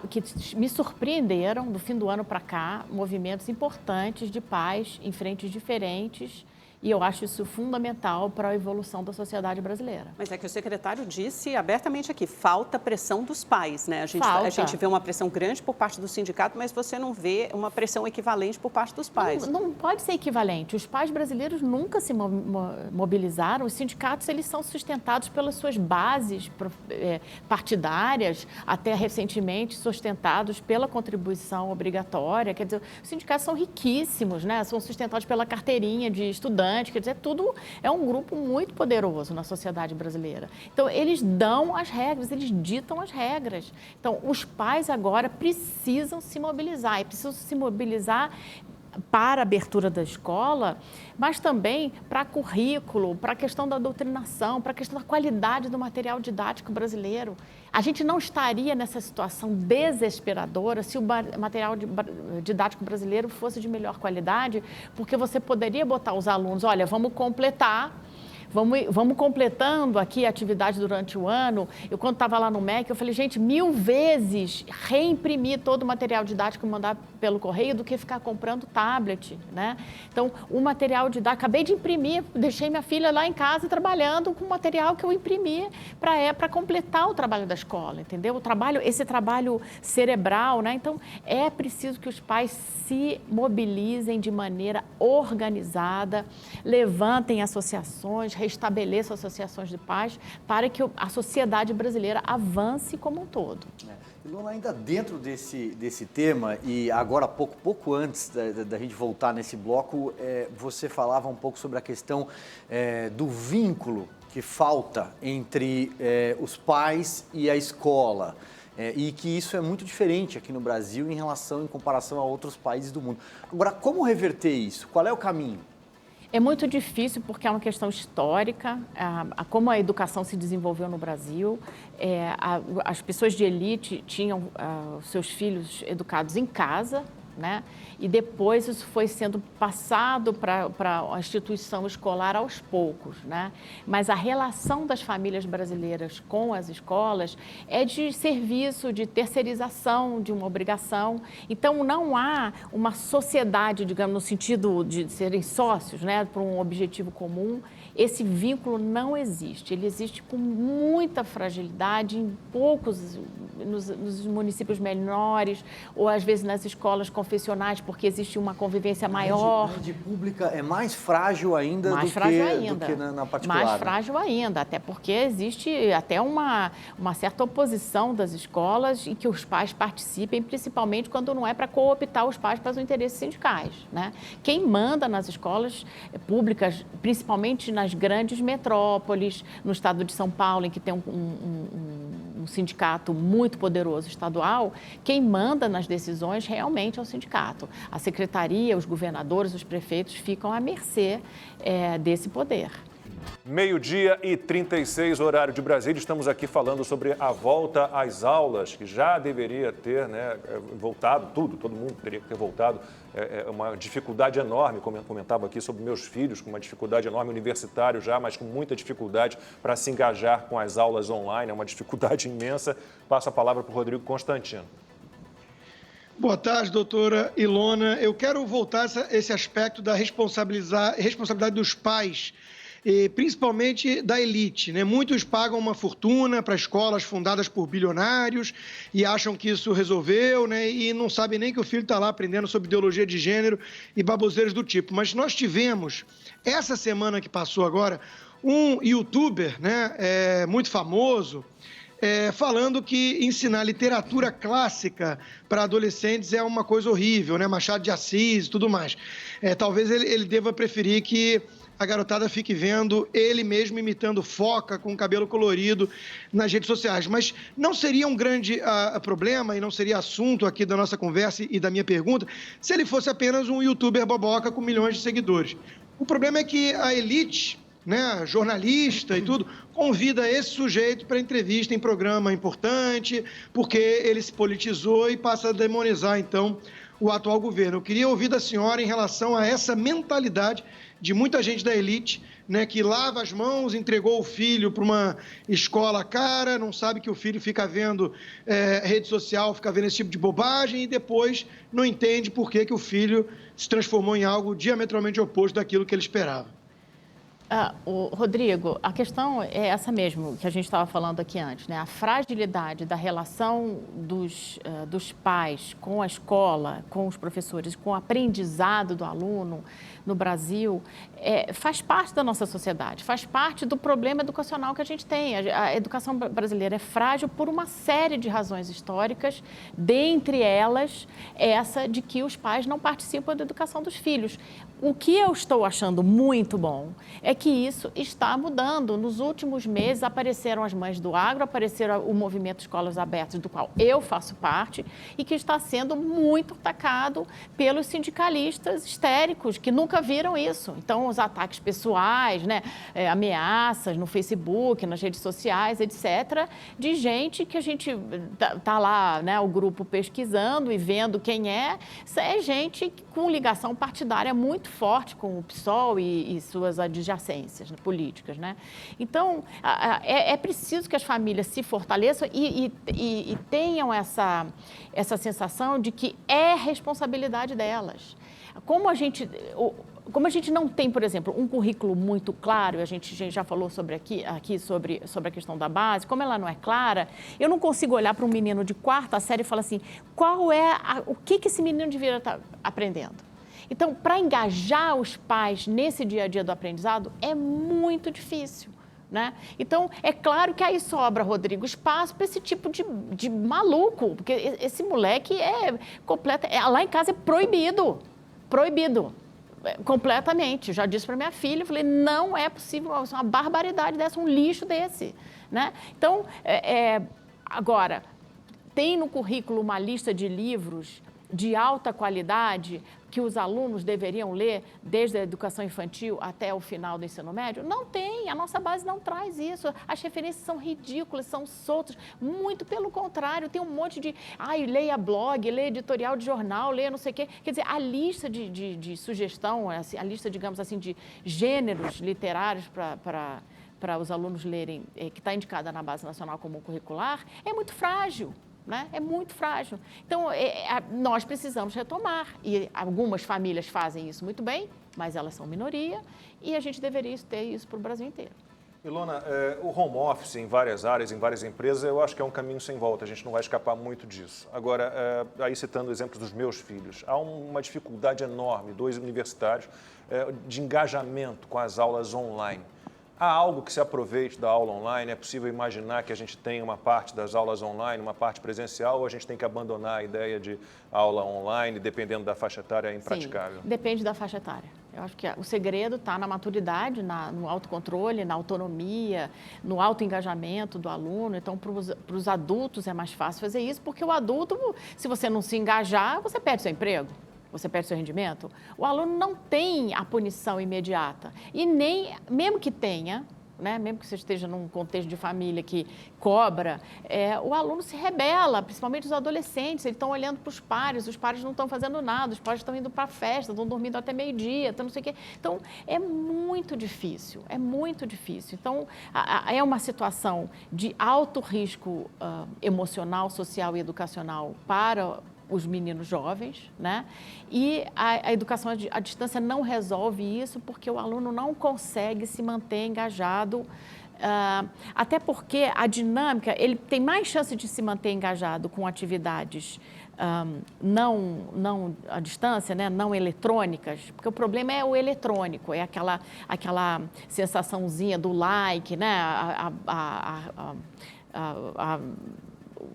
F: que me surpreenderam do fim do ano para cá, movimentos importantes de pais em frentes diferentes. E eu acho isso fundamental para a evolução da sociedade brasileira.
C: Mas é que o secretário disse abertamente aqui, falta pressão dos pais, né? A gente vê uma pressão grande por parte do sindicato, mas você não vê uma pressão equivalente por parte dos pais.
F: Não pode ser equivalente. Os pais brasileiros nunca se mobilizaram. Os sindicatos, eles são sustentados pelas suas bases partidárias, até recentemente sustentados pela contribuição obrigatória. Quer dizer, os sindicatos são riquíssimos, né? São sustentados pela carteirinha de estudante. Quer dizer, tudo é um grupo muito poderoso na sociedade brasileira. Então, eles dão as regras, eles ditam as regras. Então, os pais agora precisam se mobilizar, e precisam se mobilizar para a abertura da escola, mas também para currículo, para a questão da doutrinação, para a questão da qualidade do material didático brasileiro. A gente não estaria nessa situação desesperadora se o material didático brasileiro fosse de melhor qualidade, porque você poderia botar os alunos, olha, vamos completar. Vamos completando aqui a atividade durante o ano. Eu, quando estava lá no MEC, eu falei, gente, 1000 vezes reimprimir todo o material didático e mandar pelo correio do que ficar comprando tablet, né? Então, o material didático, acabei de imprimir, deixei minha filha lá em casa trabalhando com o material que eu imprimi para completar o trabalho da escola, entendeu? Esse trabalho cerebral, né? Então, é preciso que os pais se mobilizem de maneira organizada, levantem associações, restabeleçam associações de pais para que a sociedade brasileira avance como um todo.
B: Ilona, ainda dentro desse tema, e agora pouco antes da gente voltar nesse bloco, você falava um pouco sobre a questão do vínculo que falta entre os pais e a escola. E que isso é muito diferente aqui no Brasil em comparação a outros países do mundo. Agora, como reverter isso? Qual é o caminho?
F: É muito difícil porque é uma questão histórica, como a educação se desenvolveu no Brasil. As pessoas de elite tinham os seus filhos educados em casa, né? E depois isso foi sendo passado para a instituição escolar aos poucos, né? Mas a relação das famílias brasileiras com as escolas é de serviço, de terceirização, de uma obrigação. Então, não há uma sociedade, digamos, no sentido de serem sócios, né, para um objetivo comum. Esse vínculo não existe. Ele existe com muita fragilidade em poucos, nos municípios menores, ou às vezes nas escolas confessionais, porque existe uma convivência maior.
B: A rede pública é mais frágil ainda do que na particular.
F: Mais frágil ainda, até porque existe até uma certa oposição das escolas e que os pais participem, principalmente quando não é para cooptar os pais para os interesses sindicais, né? Quem manda nas escolas públicas, principalmente nas grandes metrópoles, no estado de São Paulo, em que tem um sindicato muito poderoso estadual, quem manda nas decisões realmente é o sindicato. A secretaria, os governadores, os prefeitos ficam à mercê desse poder.
A: 12h36, horário de Brasília. Estamos aqui falando sobre a volta às aulas, que já deveria ter, né, voltado, todo mundo teria que ter voltado. É uma dificuldade enorme, como eu comentava aqui sobre meus filhos, com uma dificuldade enorme, universitário já, mas com muita dificuldade para se engajar com as aulas online, é uma dificuldade imensa. Passo a palavra para o Rodrigo Constantino.
D: Boa tarde, doutora Ilona. Eu quero voltar a esse aspecto da responsabilidade dos pais, principalmente da elite, né? Muitos pagam uma fortuna para escolas fundadas por bilionários e acham que isso resolveu, né? E não sabem nem que o filho está lá aprendendo sobre ideologia de gênero e baboseiras do tipo. Mas nós tivemos, essa semana que passou agora, um youtuber, né, muito famoso, falando que ensinar literatura clássica para adolescentes é uma coisa horrível, né? Machado de Assis e tudo mais. Talvez ele deva preferir que a garotada fique vendo ele mesmo imitando foca com cabelo colorido nas redes sociais. Mas não seria um grande problema e não seria assunto aqui da nossa conversa e da minha pergunta se ele fosse apenas um youtuber boboca com milhões de seguidores. O problema é que a elite, né, jornalista e tudo, convida esse sujeito para entrevista em programa importante, porque ele se politizou e passa a demonizar, então, o atual governo. Eu queria ouvir da senhora em relação a essa mentalidade de muita gente da elite, né, que lava as mãos, entregou o filho para uma escola cara, não sabe que o filho fica vendo rede social, fica vendo esse tipo de bobagem e depois não entende por que o filho se transformou em algo diametralmente oposto daquilo que ele esperava.
F: Rodrigo, a questão é essa mesmo que a gente estava falando aqui antes, né? A fragilidade da relação dos pais com a escola, com os professores, com o aprendizado do aluno no Brasil, faz parte da nossa sociedade, faz parte do problema educacional que a gente tem. A educação brasileira é frágil por uma série de razões históricas, dentre elas essa de que os pais não participam da educação dos filhos. O que eu estou achando muito bom é que isso está mudando. Nos últimos meses apareceram as Mães do Agro, apareceram o movimento Escolas Abertas, do qual eu faço parte, e que está sendo muito atacado pelos sindicalistas histéricos, que nunca viram isso. Então, os ataques pessoais, né, ameaças no Facebook, nas redes sociais, etc., de gente que a gente está lá, né, o grupo pesquisando e vendo quem é gente com ligação partidária muito forte com o PSOL e suas adjacências políticas, né? Então, é preciso que as famílias se fortaleçam e tenham essa sensação de que é responsabilidade delas. Como a gente não tem, por exemplo, um currículo muito claro, a gente já falou sobre sobre a questão da base, como ela não é clara, eu não consigo olhar para um menino de quarta série e falar assim, o que esse menino deveria estar aprendendo? Então, para engajar os pais nesse dia a dia do aprendizado, é muito difícil, né? Então, é claro que aí sobra, Rodrigo, espaço para esse tipo de maluco, porque esse moleque lá em casa é proibido, completamente. Já disse para minha filha, eu falei, não é possível, é uma barbaridade dessa, um lixo desse, né? Então, agora, tem no currículo uma lista de livros de alta qualidade que os alunos deveriam ler desde a educação infantil até o final do ensino médio? Não tem, a nossa base não traz isso. As referências são ridículas, são soltas, muito pelo contrário, tem um monte de, leia blog, leia editorial de jornal, leia não sei o quê. Quer dizer, a lista de sugestão, a lista, digamos assim, de gêneros literários para os alunos lerem, que está indicada na Base Nacional Comum Curricular, é muito frágil. Né? É muito frágil. Então, nós precisamos retomar. E algumas famílias fazem isso muito bem, mas elas são minoria e a gente deveria ter isso para o Brasil inteiro.
A: Ilona, o home office em várias áreas, em várias empresas, eu acho que é um caminho sem volta, a gente não vai escapar muito disso. Agora, aí citando exemplos dos meus filhos, há uma dificuldade enorme, 2 universitários, de engajamento com as aulas online. Há algo que se aproveite da aula online? É possível imaginar que a gente tenha uma parte das aulas online, uma parte presencial, ou a gente tem que abandonar a ideia de aula online, dependendo da faixa etária, é impraticável?
F: Sim, depende da faixa etária. Eu acho que o segredo está na maturidade, no autocontrole, na autonomia, no autoengajamento do aluno. Então, para os adultos é mais fácil fazer isso, porque o adulto, se você não se engajar, você perde seu emprego. Você perde seu rendimento, o aluno não tem a punição imediata. E nem, mesmo que tenha, né, mesmo que você esteja num contexto de família que cobra, o aluno se rebela, principalmente os adolescentes, eles estão olhando para os pares não estão fazendo nada, os pares estão indo para a festa, estão dormindo até meio-dia, não sei o quê. Então, é muito difícil, é muito difícil. Então, é uma situação de alto risco emocional, social e educacional para os meninos jovens, né? E a educação à distância não resolve isso porque o aluno não consegue se manter engajado, até porque a dinâmica, ele tem mais chance de se manter engajado com atividades não à distância, né? Não eletrônicas, porque o problema é o eletrônico, é aquela sensaçãozinha do like, né? A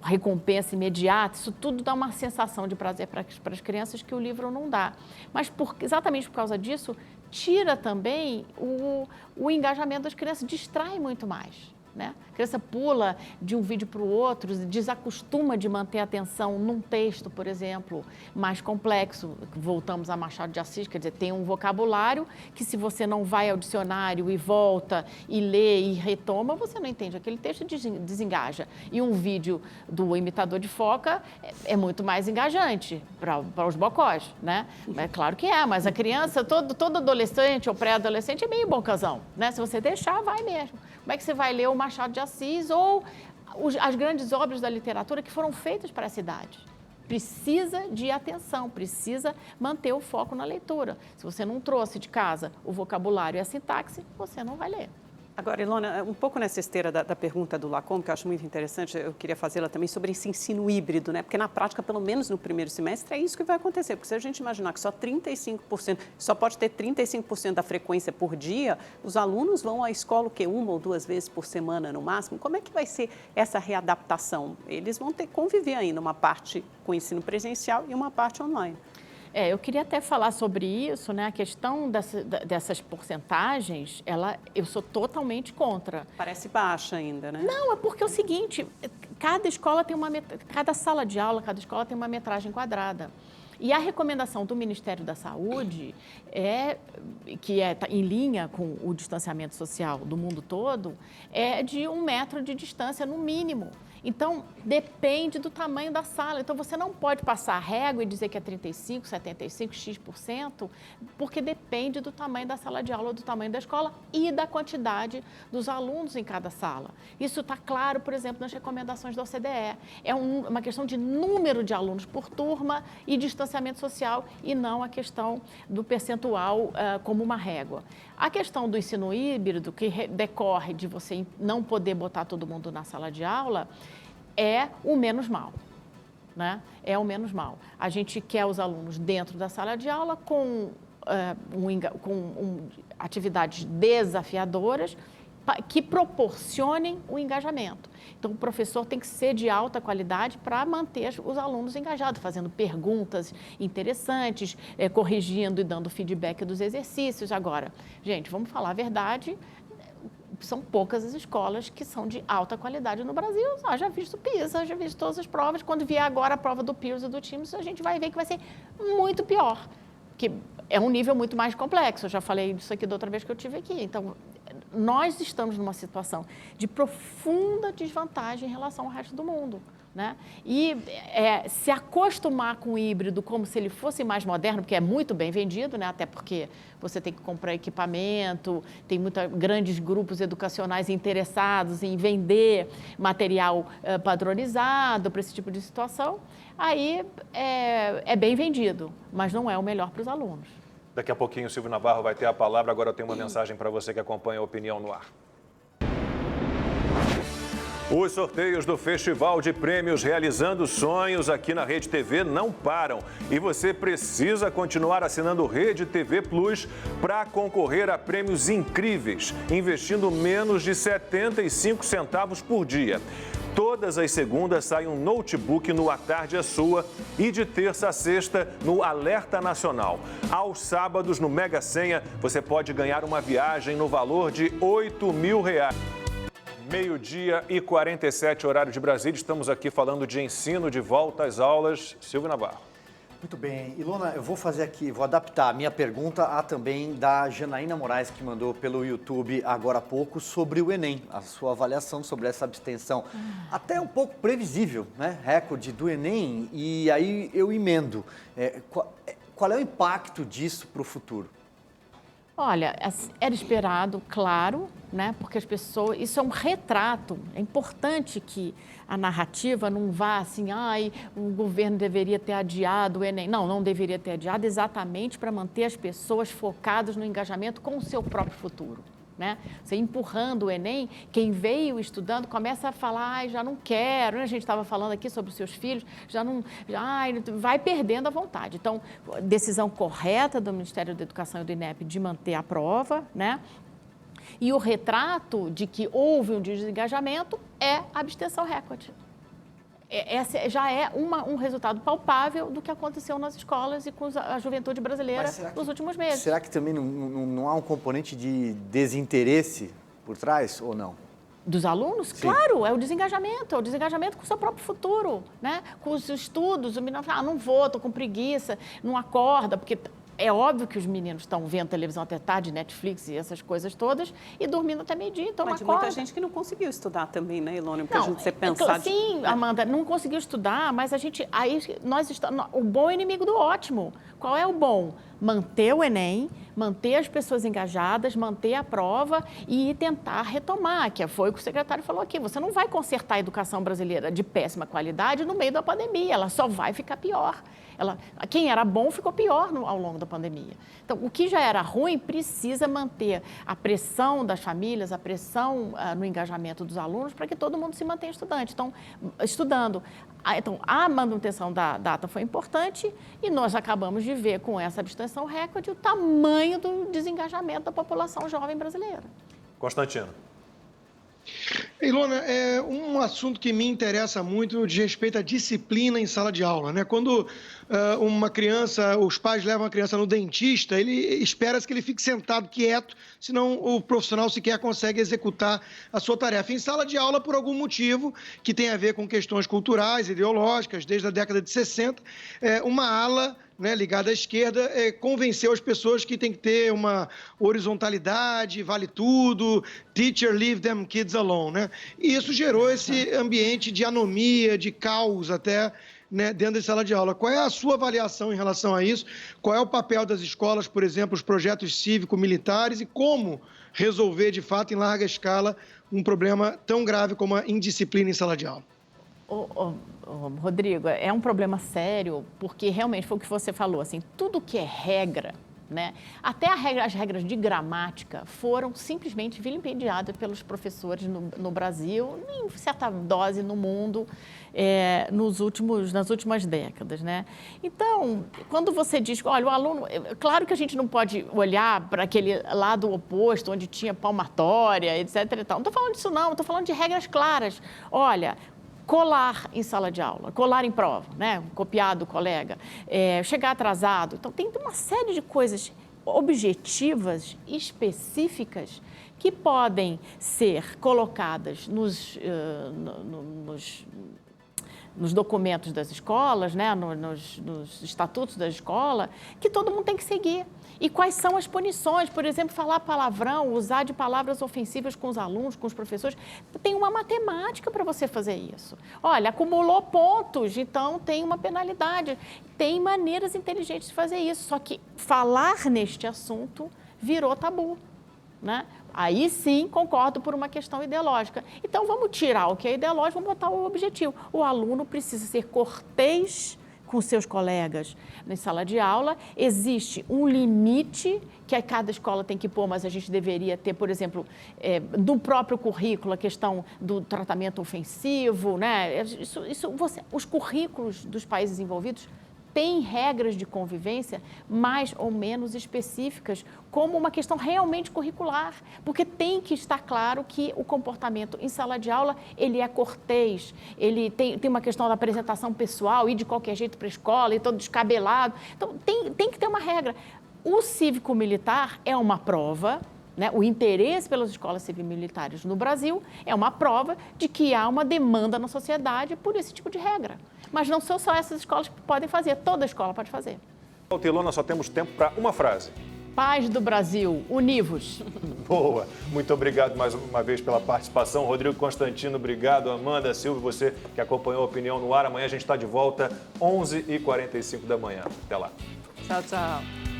F: recompensa imediata, isso tudo dá uma sensação de prazer para as crianças que o livro não dá. Mas exatamente por causa disso, tira também o engajamento das crianças, distrai muito mais. Né? A criança pula de um vídeo para o outro, desacostuma de manter a atenção num texto, por exemplo, mais complexo. Voltamos a Machado de Assis, quer dizer, tem um vocabulário que se você não vai ao dicionário e volta e lê e retoma, você não entende aquele texto e desengaja. E um vídeo do imitador de foca é muito mais engajante para os bocós, né? É claro que mas a criança, todo adolescente ou pré-adolescente é meio bocazão, né? Se você deixar, vai mesmo. Como é que você vai ler o Machado de Assis ou as grandes obras da literatura que foram feitas para essa idade? Precisa de atenção, precisa manter o foco na leitura. Se você não trouxe de casa o vocabulário e a sintaxe, você não vai ler.
C: Agora, Ilona, um pouco nessa esteira da pergunta do Lacombe, que eu acho muito interessante, eu queria fazê-la também sobre esse ensino híbrido, né? Porque na prática, pelo menos no primeiro semestre, é isso que vai acontecer. Porque se a gente imaginar que só pode ter 35% da frequência por dia, os alunos vão à escola o quê? 1 ou 2 vezes por semana no máximo? Como é que vai ser essa readaptação? Eles vão ter que conviver ainda uma parte com ensino presencial e uma parte online.
F: Eu queria até falar sobre isso, né? A questão dessas porcentagens, eu sou totalmente contra.
C: Parece baixa ainda, né?
F: Não, é porque é o seguinte, cada sala de aula, cada escola tem uma metragem quadrada. E a recomendação do Ministério da Saúde, que está em linha com o distanciamento social do mundo todo, é de 1 metro de distância no mínimo. Então, depende do tamanho da sala. Então, você não pode passar a régua e dizer que é 35%, 75%, X%, porque depende do tamanho da sala de aula, do tamanho da escola e da quantidade dos alunos em cada sala. Isso está claro, por exemplo, nas recomendações da OCDE. É uma questão de número de alunos por turma e distanciamento social e não a questão do percentual como uma régua. A questão do ensino híbrido, que decorre de você não poder botar todo mundo na sala de aula, é o menos mal, né? É o menos mal. A gente quer os alunos dentro da sala de aula com atividades desafiadoras que proporcionem o engajamento. Então, o professor tem que ser de alta qualidade para manter os alunos engajados, fazendo perguntas interessantes, corrigindo e dando feedback dos exercícios. Agora, gente, vamos falar a verdade, são poucas as escolas que são de alta qualidade no Brasil. Já visto o PISA, já visto todas as provas. Quando vier agora a prova do PIRLS e do TIMSS, a gente vai ver que vai ser muito pior, que é um nível muito mais complexo. Eu já falei disso aqui da outra vez que eu estive aqui. Então, nós estamos numa situação de profunda desvantagem em relação ao resto do mundo, né? E se acostumar com o híbrido como se ele fosse mais moderno, porque é muito bem vendido, né? Até porque você tem que comprar equipamento, tem grandes grupos educacionais interessados em vender material padronizado para esse tipo de situação, aí é bem vendido, mas não é o melhor para os alunos.
A: Daqui a pouquinho o Silvio Navarro vai ter a palavra. Agora eu tenho uma mensagem para você que acompanha a Opinião no Ar. Os sorteios do Festival de Prêmios Realizando Sonhos aqui na Rede TV não param. E você precisa continuar assinando Rede TV Plus para concorrer a prêmios incríveis, investindo menos de 75 centavos por dia. Todas as segundas sai um notebook no A Tarde é Sua e de terça a sexta no Alerta Nacional. Aos sábados, no Mega Senha, você pode ganhar uma viagem no valor de R$8.000. 12h47, horário de Brasília. Estamos aqui falando de ensino de volta às aulas. Silvio Navarro.
B: Muito bem. Ilona, eu vou adaptar a minha pergunta a também da Janaína Moraes, que mandou pelo YouTube agora há pouco, sobre o Enem, a sua avaliação sobre essa abstenção. Até um pouco previsível, né? Recorde do Enem, e aí eu emendo. Qual é o impacto disso para o futuro?
F: Olha, era esperado, claro, né? Porque as pessoas... Isso é um retrato. É importante que a narrativa não vá assim, o governo deveria ter adiado o Enem. Não, não deveria ter adiado, exatamente para manter as pessoas focadas no engajamento com o seu próprio futuro, né? Você empurrando o Enem, quem veio estudando começa a falar, já não quero, né? A gente estava falando aqui sobre os seus filhos, vai perdendo a vontade. Então, decisão correta do Ministério da Educação e do INEP de manter a prova, né? E o retrato de que houve um desengajamento é a abstenção recorde. Esse já é um resultado palpável do que aconteceu nas escolas e com a juventude brasileira nos últimos meses.
B: Será que também não há um componente de desinteresse por trás ou não?
F: Dos alunos? Sim. Claro, é o desengajamento com o seu próprio futuro, né? Com os estudos, o menino fala, não vou, estou com preguiça, não acorda, porque... É óbvio que os meninos estão vendo televisão até tarde, Netflix e essas coisas todas, e dormindo até meio-dia, então não acorda.
C: Mas muita gente que não conseguiu estudar também, né, Ilona? Porque a gente você pensar...
F: Sim, Amanda, não conseguiu estudar, mas o bom é inimigo do ótimo. Qual é o bom? Manter o Enem, manter as pessoas engajadas, manter a prova e tentar retomar, que foi o que o secretário falou aqui. Você não vai consertar a educação brasileira de péssima qualidade no meio da pandemia, ela só vai ficar pior. Quem era bom ficou pior ao longo da pandemia. Então, o que já era ruim precisa manter a pressão das famílias, a pressão no engajamento dos alunos para que todo mundo se mantenha estudando. Então, a manutenção da data foi importante e nós acabamos de ver com essa abstenção recorde o tamanho do desengajamento da população jovem brasileira.
A: Constantino.
D: Ilona, é um assunto que me interessa muito de respeito à disciplina em sala de aula, né? Quando os pais levam a criança no dentista, espera-se que ele fique sentado quieto, senão o profissional sequer consegue executar a sua tarefa. Em sala de aula, por algum motivo, que tem a ver com questões culturais, ideológicas, desde a década de 60, uma ala, né, ligada à esquerda, convenceu as pessoas que tem que ter uma horizontalidade, vale tudo, teacher, leave them kids alone, né? E isso gerou esse ambiente de anomia, de caos até, né, dentro da sala de aula. Qual é a sua avaliação em relação a isso? Qual é o papel das escolas, por exemplo, os projetos cívico-militares e como resolver, de fato, em larga escala, um problema tão grave como a indisciplina em sala de aula?
F: Rodrigo, é um problema sério, porque realmente foi o que você falou, assim, tudo que é regra, né? Até as regras de gramática foram simplesmente vilipendiadas pelos professores no Brasil, em certa dose no mundo, nas últimas décadas, né? Então, quando você diz, olha, o aluno... Claro que a gente não pode olhar para aquele lado oposto, onde tinha palmatória, etc. e tal. Não estou falando disso, não. Estou falando de regras claras. Olha... Colar em sala de aula, colar em prova, né? Copiar do colega, chegar atrasado. Então, tem uma série de coisas objetivas, específicas, que podem ser colocadas nos documentos das escolas, né, nos estatutos da escola, que todo mundo tem que seguir. E quais são as punições? Por exemplo, falar palavrão, usar de palavras ofensivas com os alunos, com os professores. Tem uma matemática para você fazer isso. Olha, acumulou pontos, então tem uma penalidade. Tem maneiras inteligentes de fazer isso. Só que falar neste assunto virou tabu, né? Aí sim, concordo por uma questão ideológica. Então, vamos tirar o que é ideológico, vamos botar o objetivo. O aluno precisa ser cortês com seus colegas na sala de aula. Existe um limite que cada escola tem que pôr, mas a gente deveria ter, por exemplo, no próprio currículo, a questão do tratamento ofensivo, né? Os currículos dos países envolvidos têm regras de convivência mais ou menos específicas, como uma questão realmente curricular, porque tem que estar claro que o comportamento em sala de aula, ele é cortês, ele tem uma questão da apresentação pessoal, ir de qualquer jeito para a escola, ir todo descabelado. Então, tem que ter uma regra. O cívico-militar é uma prova, né? O interesse pelas escolas civil-militares no Brasil é uma prova de que há uma demanda na sociedade por esse tipo de regra. Mas não são só essas escolas que podem fazer, toda escola pode fazer.
A: Ilona, só temos tempo para uma frase.
F: Paz do Brasil, univos.
A: Boa, muito obrigado mais uma vez pela participação. Rodrigo Constantino, obrigado. Amanda Silva, você que acompanhou a Opinião no Ar. Amanhã a gente está de volta, 11h45 da manhã. Até lá.
C: Tchau, tchau.